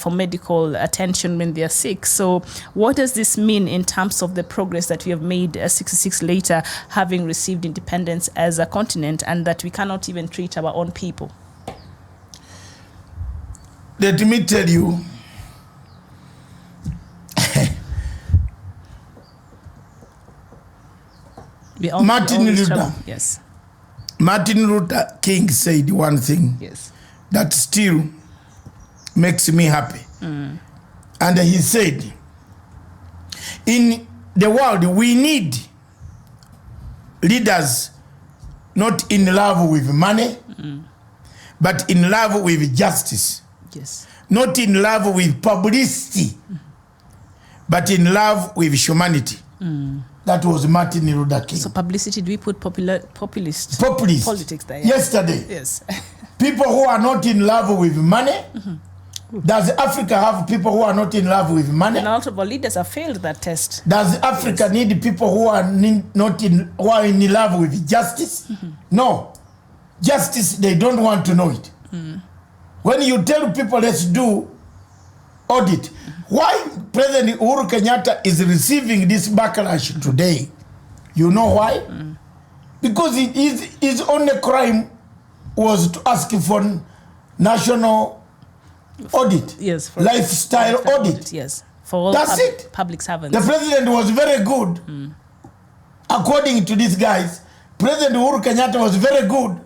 medical attention when they're sick. So what does this mean in terms of the progress that we have made 66 later, having received independence as a continent, and that we cannot even treat our own people? Let me tell you, Martin Luther King said one thing that still makes me happy. And he said, in the world, we need leaders not in love with money, but in love with justice. Yes. Not in love with publicity, but in love with humanity. That was Martin Luther King. So publicity, do we put populist politics there? Yesterday. Yes. People who are not in love with money. Does Africa have people who are not in love with money? And a lot of our leaders have failed that test. Does Africa need people who are who are in love with justice? No. Justice, they don't want to know it. When you tell people, let's do audit, why President Uhuru Kenyatta is receiving this backlash today? You know why? Because his only crime was to ask for national audit. Yes. For lifestyle audit. Yes. For all public servants. The president was very good. According to these guys, President Uhuru Kenyatta was very good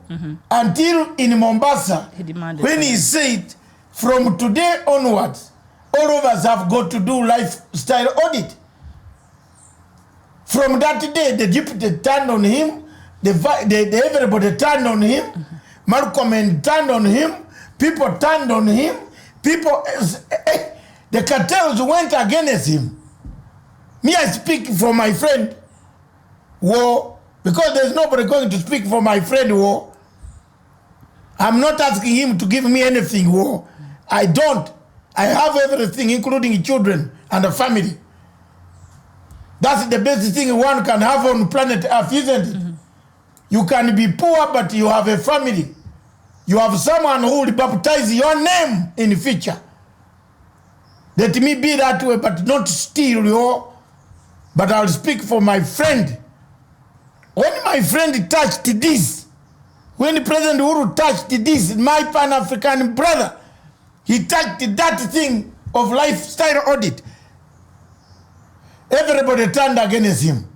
until in Mombasa, when he said, from today onwards, all of us have got to do lifestyle audit. From that day, the deputy turned on him, everybody turned on him, Malcolm turned on him, people turned on him, the cartels went against him. Me, I speak for my friend, because there's nobody going to speak for my friend, I'm not asking him to give me anything, I don't. I have everything, including children and a family. That's the best thing one can have on planet Earth, isn't it? You can be poor, but you have a family. You have someone who will baptize your name in the future. Let me be that way, but not steal your but I'll speak for my friend. When my friend touched this, when President Uhuru touched this, my Pan-African brother, he touched that thing of lifestyle audit. Everybody turned against him.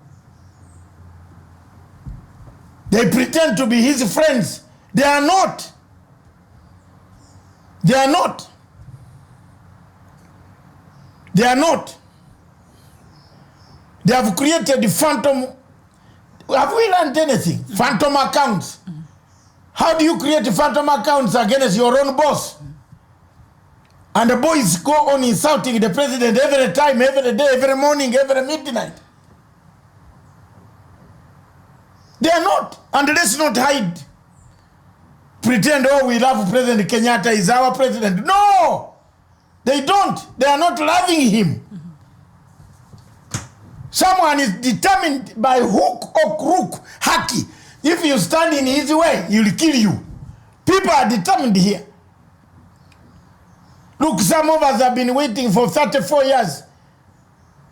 They pretend to be his friends. They are not. They are not. They are not. They have created phantom. Have we learned anything? Phantom accounts. How do you create phantom accounts against your own boss? And the boys go on insulting the president every time, every day, every morning, every midnight. They are not. And let's not hide. Pretend, oh, we love President Kenyatta, is our president. No! They don't. They are not loving him. Someone is determined by hook or crook, haki. If you stand in his way, he'll kill you. People are determined here. Look, some of us have been waiting for 34 years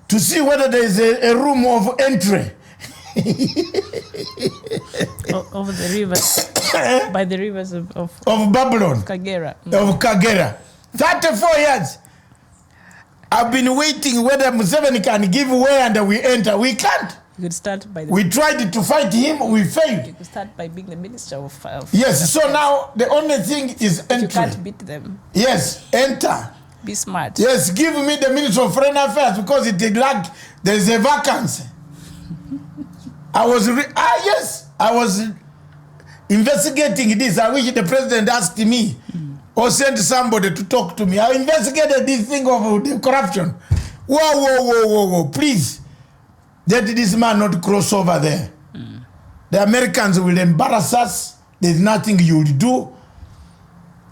to see whether there is a room of entry. Over the rivers, by the rivers of Babylon. Kagera. Of Kagera. 34 years. I've been waiting whether Museveni can give way and we enter. We can't. You could start by we tried to fight him, we failed. You could start by being the minister of yes, so now the only thing is entry. You can't beat them. Yes, enter. Be smart. Yes, give me the Minister of Foreign Affairs because it is like there is a vacancy. I was investigating this. I wish the president asked me or sent somebody to talk to me. I investigated this thing of the corruption. Whoa, please. Let this man not cross over there. The Americans will embarrass us. There's nothing you will do.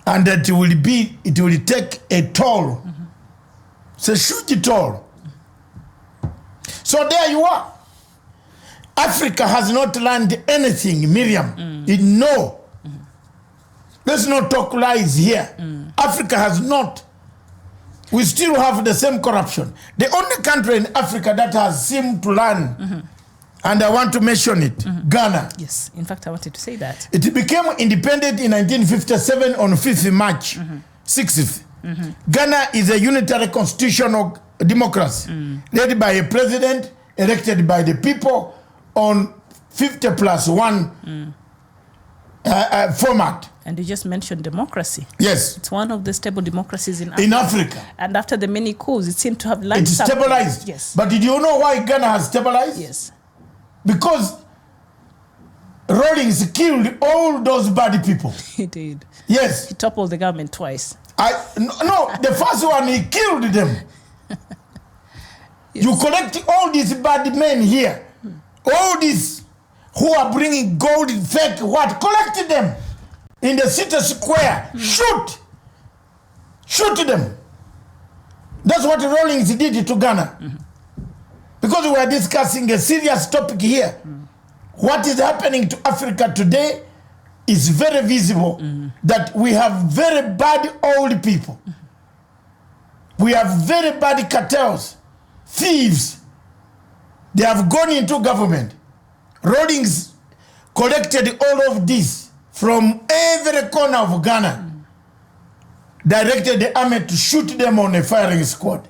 And that it will take a toll. It's a huge toll. So there you are. Africa has not learned anything, Miriam. No. Let's not talk lies here. Africa has not. We still have the same corruption. The only country in Africa that has seemed to learn, and I want to mention it, Ghana. Yes, in fact, I wanted to say that. It became independent in 1957 on 5th March, 6th. Ghana is a unitary constitutional democracy, led by a president elected by the people on 50+1 format. And you just mentioned democracy. Yes. It's one of the stable democracies in Africa. In Africa. And after the many coups, it seemed to have learned something. It stabilized. Yes. But did you know why Ghana has stabilized? Yes. Because Rawlings killed all those bad people. He did. Yes. He toppled the government twice. No, the first one, he killed them. Yes. You collect all these bad men here. All these who are bringing gold, fake, collect them. In the city square, shoot them. That's what Rawlings did to Ghana. Because we are discussing a serious topic here. What is happening to Africa today is very visible that we have very bad old people. We have very bad cartels, thieves. They have gone into government. Rawlings collected all of this from every corner of Ghana, directed the army to shoot them on a firing squad.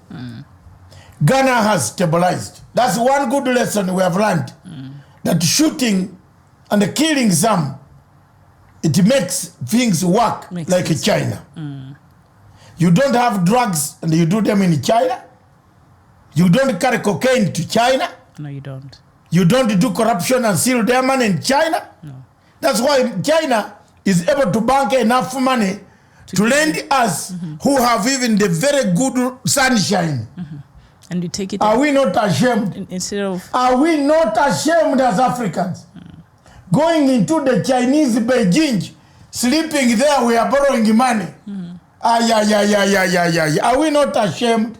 Ghana has stabilized. That's one good lesson we have learned, that shooting and killing some, it makes things work like China. You don't have drugs and you do them in China. You don't carry cocaine to China. No, you don't. You don't do corruption and steal their money in China. No. That's why China is able to bank enough money to lend us who have even the very good sunshine. And you take it. Are we not ashamed? Instead of. Are we not ashamed as Africans? Going into the Chinese Beijing, sleeping there, we are borrowing money. Are we not ashamed?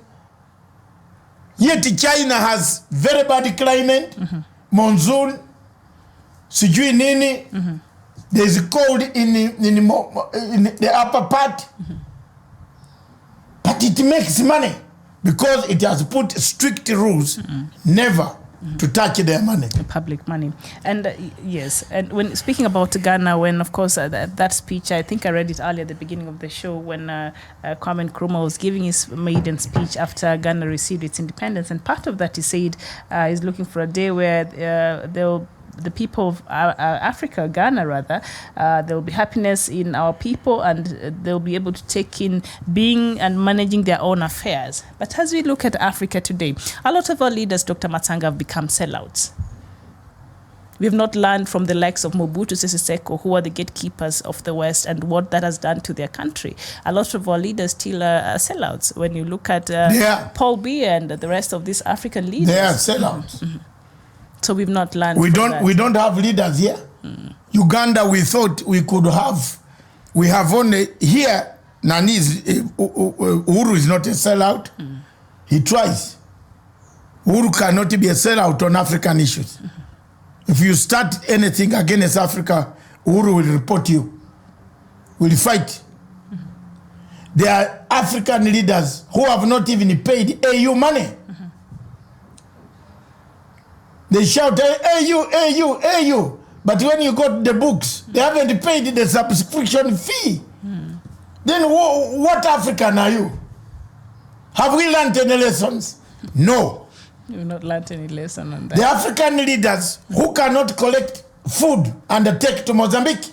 Yet China has very bad climate, monsoon, sijui nini. There is cold in the upper part. But it makes money. because it has put strict rules never to touch their money. Public money. And yes, and when speaking about Ghana, when of course that speech, I think I read it earlier at the beginning of the show, when Kwame Nkrumah was giving his maiden speech after Ghana received its independence, and part of that he said he's looking for a day where the people of Africa, Ghana rather, there will be happiness in our people, and they'll be able to take in being and managing their own affairs. But as we look at Africa today, a lot of our leaders, Dr. Matsanga, have become sellouts. We have not learned from the likes of Mobutu Sese Seko, who are the gatekeepers of the West, and what that has done to their country. A lot of our leaders still are sellouts. When you look at Paul Biya and the rest of these African leaders. They are sellouts. So we've not learned. We don't have leaders here. Uganda, we thought we could have. We have only here. Uhuru is not a sellout. He tries. Uhuru cannot be a sellout on African issues. If you start anything against Africa, Uhuru will report you. Will fight. There are African leaders who have not even paid AU money. They shout, AU. But when you got the books, they haven't paid the subscription fee. Then what African are you? Have we learned any lessons? No. We've not learned any lesson on that. The African leaders who cannot collect food and take to Mozambique.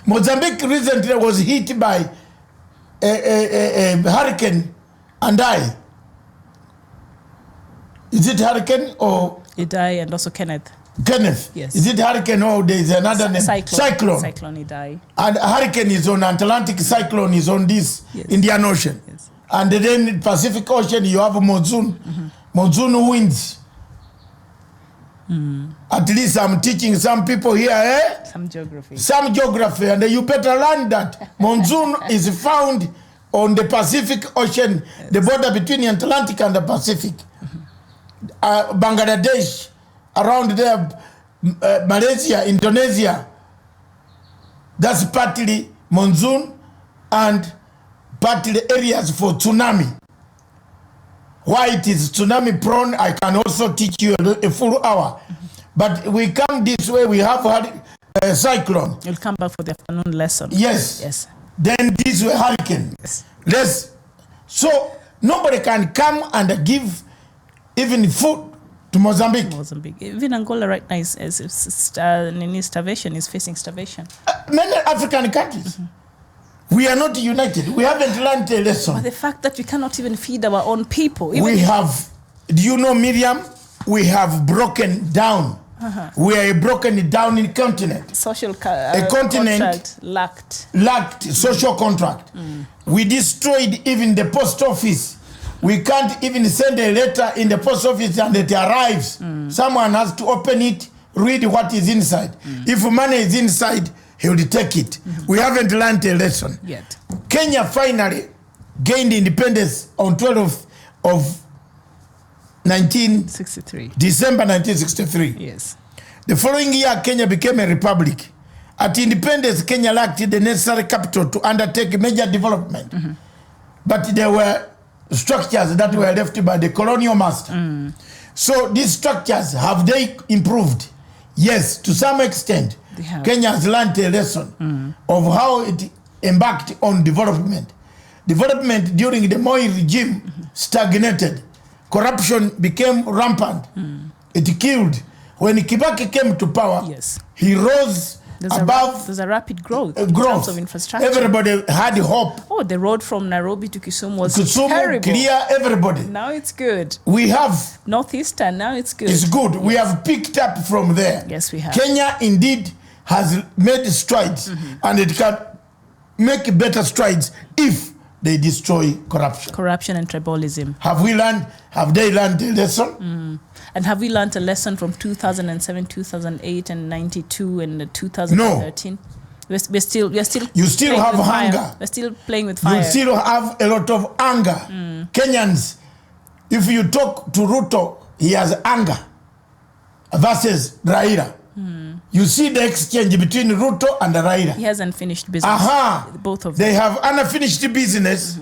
Mozambique recently was hit by a hurricane and died. Is it hurricane or? Idai and also Kenneth. Yes. Is it hurricane or there is another name? Cyclone. Cyclone Idai. And hurricane is on Atlantic, cyclone is on this Indian Ocean. Yes. And then Pacific Ocean you have monsoon. Monsoon winds. At least I'm teaching some people here, Some geography. Some geography, and you better learn that. Monsoon is found on the Pacific Ocean, the border between the Atlantic and the Pacific. Bangladesh, around there, Malaysia, Indonesia. That's partly monsoon and partly areas for tsunami. Why it is tsunami prone, I can also teach you a full hour. But we come this way, we have had a cyclone. You'll come back for the afternoon lesson. Yes. Then this way hurricane. Yes. So nobody can come and give even food to Mozambique. Even Angola right now is starvation, is facing starvation. Many African countries. We are not united. We haven't learned a lesson. But the fact that we cannot even feed our own people. We have, do you know, Miriam? We have broken down. We are a broken down in continent. A continent lacked social contract. We destroyed even the post office. We can't even send a letter in the post office and it arrives. Someone has to open it, read what is inside. If money is inside, he will take it. We haven't learned a lesson yet. Kenya finally gained independence on 12th of 1963. December 1963. Yes. The following year, Kenya became a republic. At independence, Kenya lacked the necessary capital to undertake major development. But there were structures that were left by the colonial master. So these structures, have they improved? Yes, to some extent. Kenya has learned a lesson of how it embarked on development. Development during the Moi regime stagnated. Corruption became rampant. It killed. When Kibaki came to power, he rose above. There's a rapid growth in terms of infrastructure. Everybody had hope. Oh, the road from Nairobi to Kisumu was terrible. Clear, everybody. Now it's good. We have Northeastern, now it's good. It's good. We have picked up from there. Yes, we have. Kenya indeed has made strides, and it can make better strides if they destroy corruption. Corruption and tribalism. Have they learned a lesson? And have we learned a lesson from 2007, 2008, and 92 and 2013? No. We're still. You still have hunger. We're still playing with fire. You still have a lot of anger. Kenyans, if you talk to Ruto, he has anger versus Raila. You see the exchange between Ruto and Raila. He hasn't finished business. Both of them. They have unfinished business,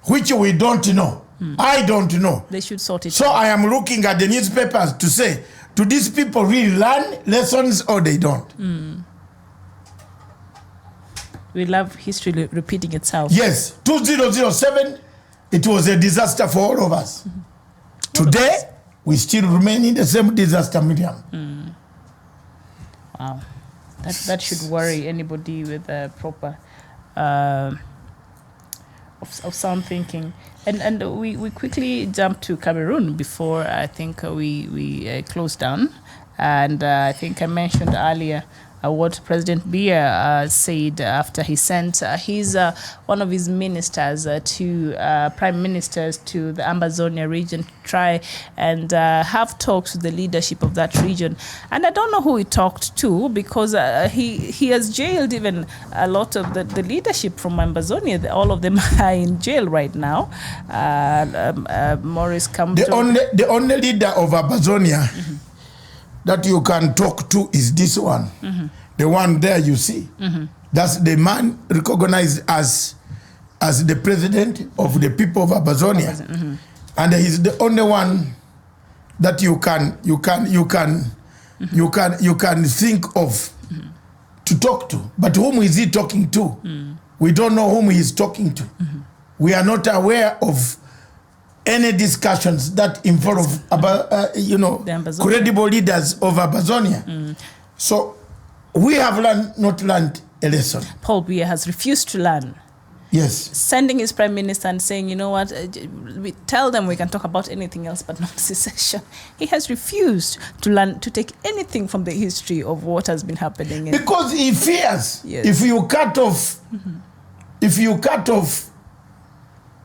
which we don't know. I don't know. They should sort it So out. I am looking at the newspapers to say, do these people really learn lessons or they don't? We love history repeating itself. Yes, 2007, it was a disaster for all of us. Today, we still remain in the same disaster, Miriam. Wow. That should worry anybody with a proper of sound thinking. And we quickly jump to Cameroon before I think we close down. And I think I mentioned earlier what President Biya said after he sent one of his ministers prime ministers to the Ambazonia region to try and have talks with the leadership of that region. And I don't know who he talked to, because he has jailed even a lot of the leadership from Ambazonia. All of them are in jail right now. Maurice Kamto. The only leader of Ambazonia that you can talk to is this one. The one there you see. That's the man recognized as the president of the people of Ambazonia. And he's the only one that you can think of to talk to. But whom is he talking to? We don't know whom he's talking to. We are not aware of any discussions that involve credible leaders of Ambazonia. So we have not learned a lesson. Paul Biya has refused to learn. Yes. Sending his prime minister and saying, you know what, we tell them we can talk about anything else but not secession. He has refused to learn, to take anything from the history of what has been happening. Because he fears if you cut off,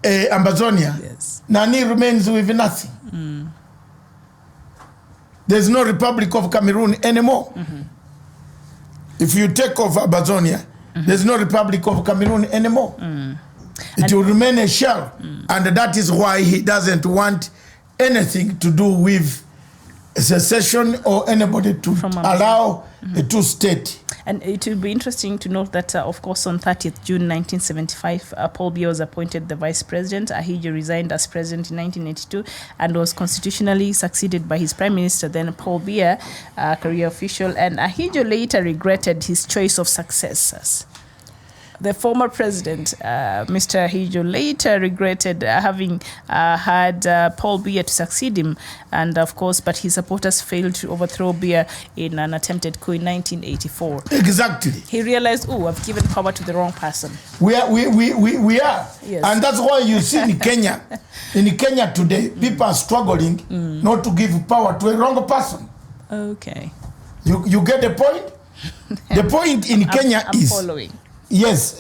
Ambazonia, Nani remains with nothing. There's no Republic of Cameroon anymore. If you take off Ambazonia, there's no Republic of Cameroon anymore. It will remain a shell. And that is why he doesn't want anything to do with secession or anybody to allow a two-state. And it will be interesting to note that, of course, on 30th June 1975, Paul Biya was appointed the vice president. Ahidjo resigned as president in 1982 and was constitutionally succeeded by his prime minister, then Paul Biya, a career official. And Ahidjo later regretted his choice of successors. The former president, Mr. Ahidjo, later regretted having had Paul Biya to succeed him, and of course, but his supporters failed to overthrow Biya in an attempted coup in 1984. Exactly. He realized, oh, I've given power to the wrong person. We are. Yes. And that's why you see in Kenya today, people are struggling not to give power to a wrong person. Okay. You get the point? The point in Kenya I'm is... following. Yes,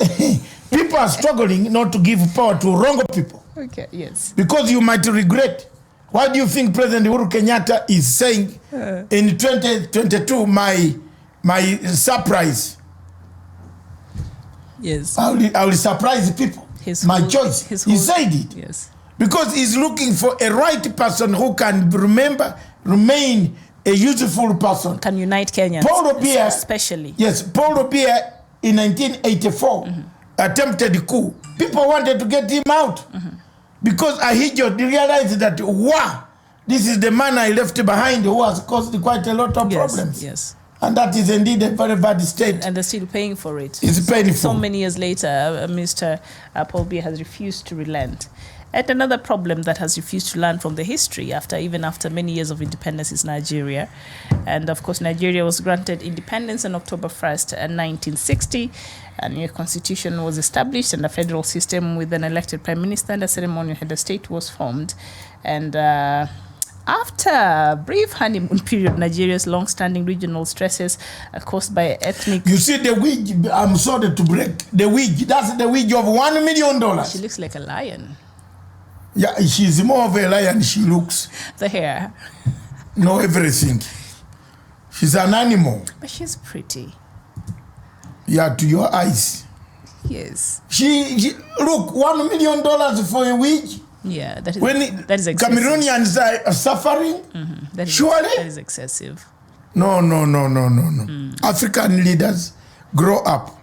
people are struggling not to give power to wrong people. Okay, yes. Because you might regret. Why do you think President Uhuru Kenyatta is saying in 2022, my surprise? Yes. I will surprise people. My choice. He said it. Yes. Because he's looking for a right person who can remain a useful person. Can unite Kenyans. Paul Biya, especially. Yes, Paul Biya in 1984 attempted coup. People wanted to get him out because Ahidjo realized that, wow, this is the man I left behind who has caused quite a lot of problems. Yes. And that is indeed a very bad state. And they're still paying for it. It's painful. So many years later, Mr. Paul Biya has refused to relent. And another problem that has refused to learn from the history even after many years of independence is Nigeria. And of course, Nigeria was granted independence on October 1st, 1960. A new constitution was established and a federal system with an elected prime minister and a ceremonial head of state was formed. And after a brief honeymoon period, Nigeria's long-standing regional stresses caused by ethnic... You see the wig, I'm sorry to break, the wig, that's the wig of $1 million. She looks like a lion. Yeah, she's more of a lion, she looks. The hair. No, everything. She's an animal. But she's pretty. Yeah, to your eyes. Yes. She look, $1 million for a wig. Yeah, that is excessive. Cameroonians are suffering. Surely? That is excessive. No. African leaders grow up.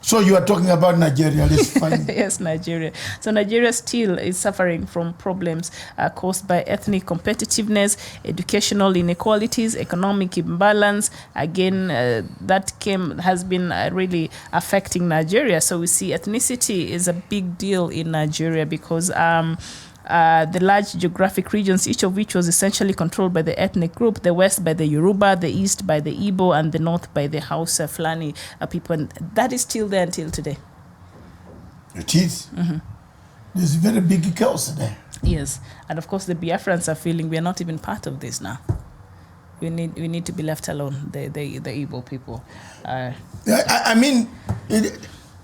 So you are talking about Nigeria. Let's find Yes, Nigeria. So Nigeria still is suffering from problems caused by ethnic competitiveness, educational inequalities, economic imbalance. Again, that has been really affecting Nigeria. So we see ethnicity is a big deal in Nigeria because the large geographic regions, each of which was essentially controlled by the ethnic group, the west by the Yoruba, the east by the Igbo, and the north by the Hausa Fulani people. And that is still there until today. It is. There's very big chaos there. Yes. And of course, the Biafrans are feeling we are not even part of this now. We need to be left alone, the Igbo people. I mean,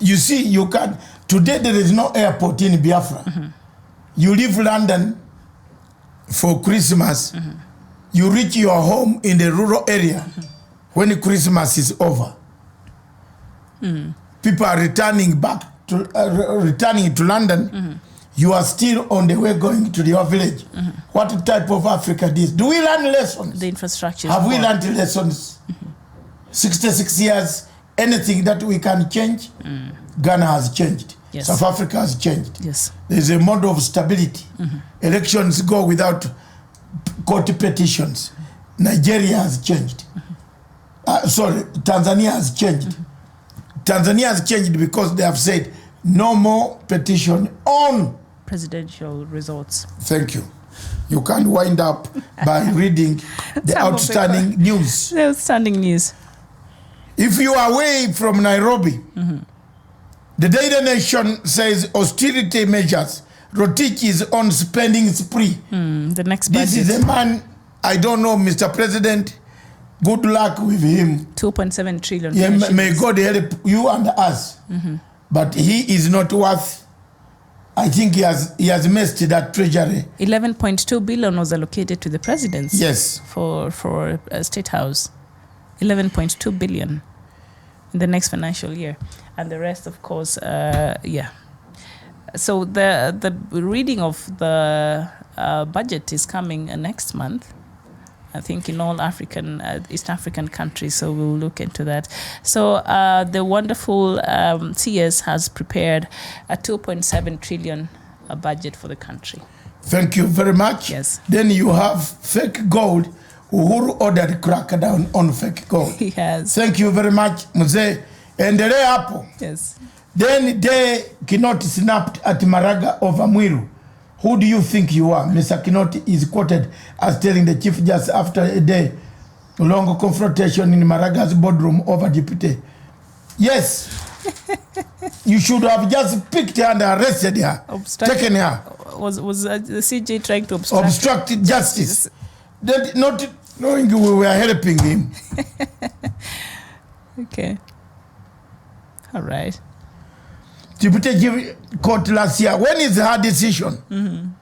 you see, you can't. Today there is no airport in Biafra. You leave London for Christmas, you reach your home in the rural area when Christmas is over. People are returning back to London. You are still on the way going to your village. What type of Africa this? Do we learn lessons? The infrastructure. Have we learned lessons? 66 years, anything that we can change? Ghana has changed. Yes. South Africa has changed. Yes. There's a model of stability. Elections go without court petitions. Nigeria has changed. Tanzania has changed. Tanzania has changed because they have said no more petition on presidential results. Thank you. You can wind up by reading the outstanding news. The outstanding news. If you are away from Nairobi, the Daily Nation says austerity measures. Rotich is on spending spree. The next budget. This is a man, I don't know, Mr. President. Good luck with him. 2.7 trillion. Yeah, may God help you and us. But he is not worth. I think he has messed that treasury. 11.2 billion was allocated to the presidency. Yes. For State House. 11.2 billion in the next financial year. And the rest, of course, yeah. So the reading of the budget is coming next month, I think, in all East African countries. So we'll look into that. So the wonderful CS has prepared a 2.7 trillion budget for the country. Thank you very much. Yes. Then you have fake gold. Uhuru ordered crackdown on fake gold. Yes. Thank you very much, Mzee. Endelea hapo. Yes. Then they Kinoti snapped at Maraga over Mwiru. Who do you think you are? Mr. Kinoti is quoted as telling the Chief Justice after a day-long confrontation in Maraga's boardroom over deputy. Yes. You should have just picked her and arrested her. Taken her. Was the CJ trying to obstruct justice? Not knowing we were helping him. Okay. All right. Deputy Chief Court last year. When is her decision?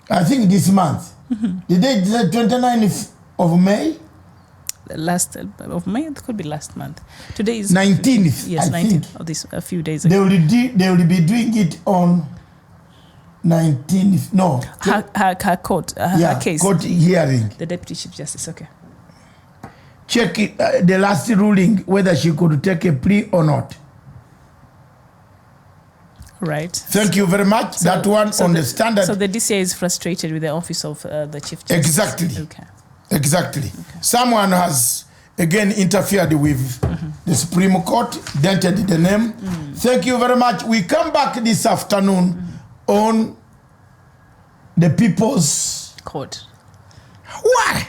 I think this month. The date is the 29th of May? Last of May? It could be last month. Today is 19th. Yes, 19th of this, a few days ago. They will be doing it on 19th. No. Her court, her case. Court hearing. The Deputy Chief Justice, okay. Check the last ruling, whether she could take a plea or not. Right. Thank you very much. So, that one on the standard. So the DCA is frustrated with the office of the Chief Justice. Exactly. Okay. Exactly. Okay. Someone has again interfered with the Supreme Court, dented the name. Thank you very much. We come back this afternoon on the People's Court. Why?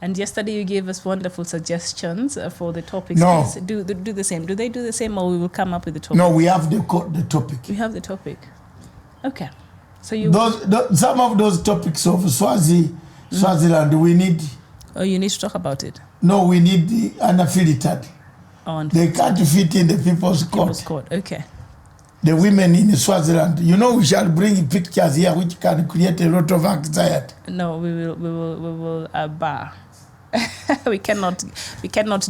And yesterday you gave us wonderful suggestions for the topics. No. Please do the same. Do they do the same, or we will come up with the topic? No, we have the topic. We have the topic. Okay. So some of those topics of Swaziland, we need. Oh, you need to talk about it. No, we need the unaffiliated. They can't fit in the People's Court. People's Court. Okay. The women in Swaziland. You know, we shall bring pictures here which can create a lot of anxiety. No, we will bar. we cannot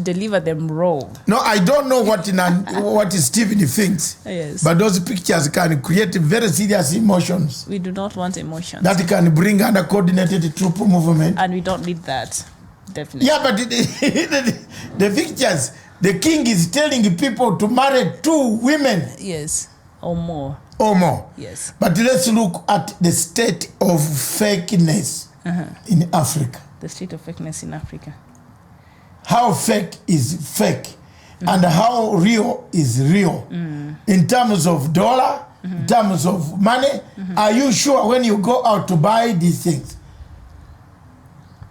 deliver them raw. No, I don't know what Stephen thinks. Yes. But those pictures can create very serious emotions. We do not want emotions. That can bring under coordinated troop movement. And we don't need that. Definitely. Yeah, but the pictures, The king is telling people to marry 2 women. Yes, or more. Or more. Yes. But let's look at the state of fakeness in Africa. The state of fakeness in Africa. How fake is fake and how real is real. In terms of dollar, in terms of money, are you sure when you go out to buy these things,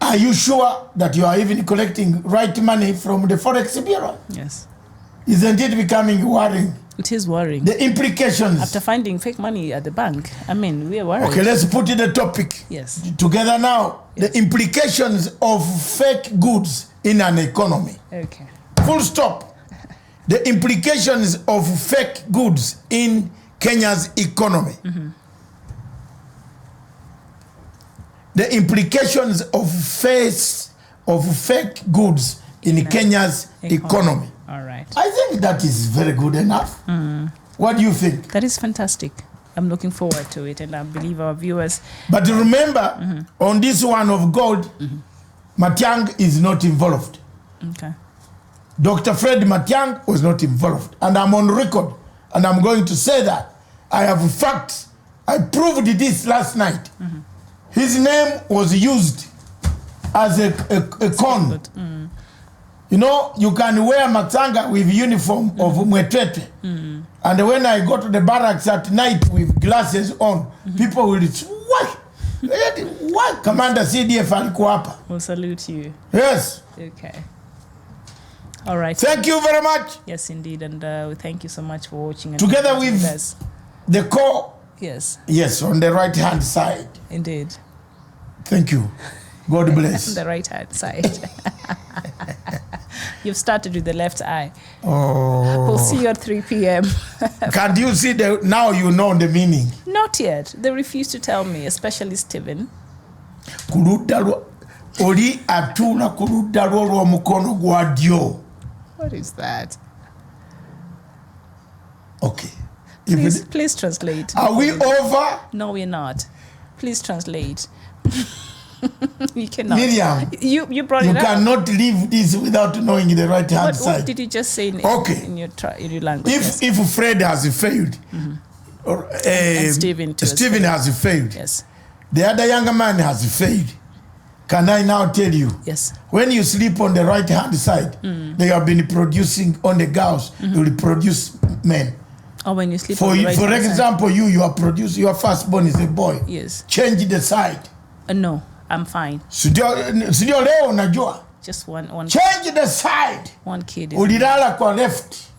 are you sure that you are even collecting right money from the Forex Bureau? Yes. Isn't it becoming worrying? It is worrying. The implications. After finding fake money at the bank, I mean, we are worried. Okay, let's put in the topic together now. Yes. The implications of fake goods in an economy. Okay. Full stop. The implications of fake goods in Kenya's economy. The implications of fake goods in Kenya's economy. All right. I think that is very good enough. What do you think? That is fantastic. I'm looking forward to it, and I believe our viewers. But remember, on this one of gold, Matiang is not involved. Okay. Dr. Fred Matiang was not involved. And I'm on record, and I'm going to say that. I have facts. I proved this last night. His name was used as a con. You know, you can wear matanga with uniform of Mwetete. And when I go to the barracks at night with glasses on, people will say, what? What? Commander CDF alikuwa hapa. We'll salute you. Yes. Okay. All right. Thank you very much. Yes, indeed. And we thank you so much for watching. And together with the core. Yes. Yes, on the right-hand side. Indeed. Thank you. God bless. The right-hand side. You've started with the left eye. Oh. We'll see you at 3 p.m. Can you see now you know the meaning? Not yet. They refuse to tell me, especially Stephen. Oli atula kuludda lw'omukono gwa ddyo. What is that? Okay. Please translate. Are we over? No, we're not. Please translate. You cannot. Miriam, you brought it up. You cannot leave this without knowing the right hand side. What did you just say in your language? If Fred has failed, or and Stephen has failed, yes, the other younger man has failed. Can I now tell you? Yes. When you sleep on the right hand side, they have been producing on the girls, you will produce men. Or when you sleep on the right hand side. For example, you are producing, your firstborn is a boy. Yes. Change the side. No, I'm fine. Just one. Change the side. One kid. Ulilala kwa left.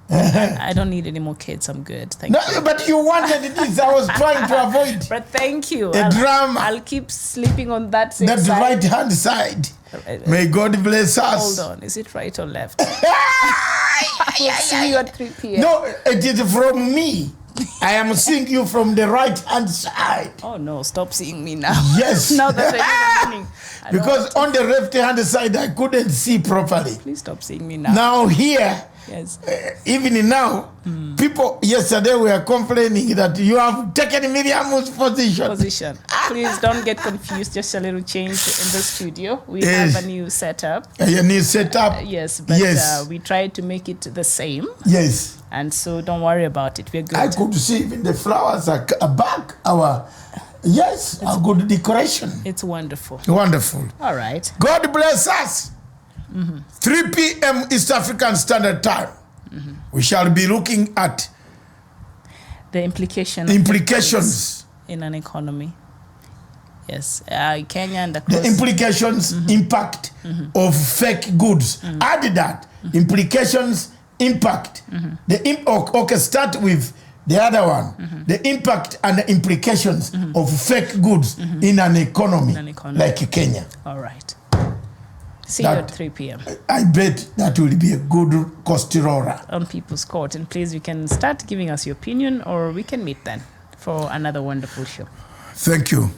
I don't need any more kids. I'm good. Thank you. But you wanted this. I was trying to avoid. But thank you. A drama. I'll keep sleeping on that same side. That right hand side. May God bless us. Hold on. Is it right or left? We'll see you at 3 p.m. No, it is from me. I am seeing you from the right hand side. Oh no, stop seeing me now. Yes. Now that I know the meaning. Because on the left hand side I couldn't see properly. Please stop seeing me now. Now here, yes. Even now, people yesterday were complaining that you have taken Miriam's position. Please don't get confused. Just a little change in the studio. We have a new setup. A new setup? Yes, but we tried to make it the same. Yes. And so don't worry about it. We're good. I could see even the flowers are back. A good decoration. It's wonderful. Wonderful. All right. God bless us. 3 p.m. East African Standard Time. We shall be looking at the implications in an economy. Yes, Kenya and the implications, impact of fake goods. Add that implications, impact. Start with the other one. The impact and the implications of fake goods in an economy like Kenya. All right. See you at 3 p.m. I bet that will be a good Costirora. On People's Court. And please, you can start giving us your opinion or we can meet then for another wonderful show. Thank you.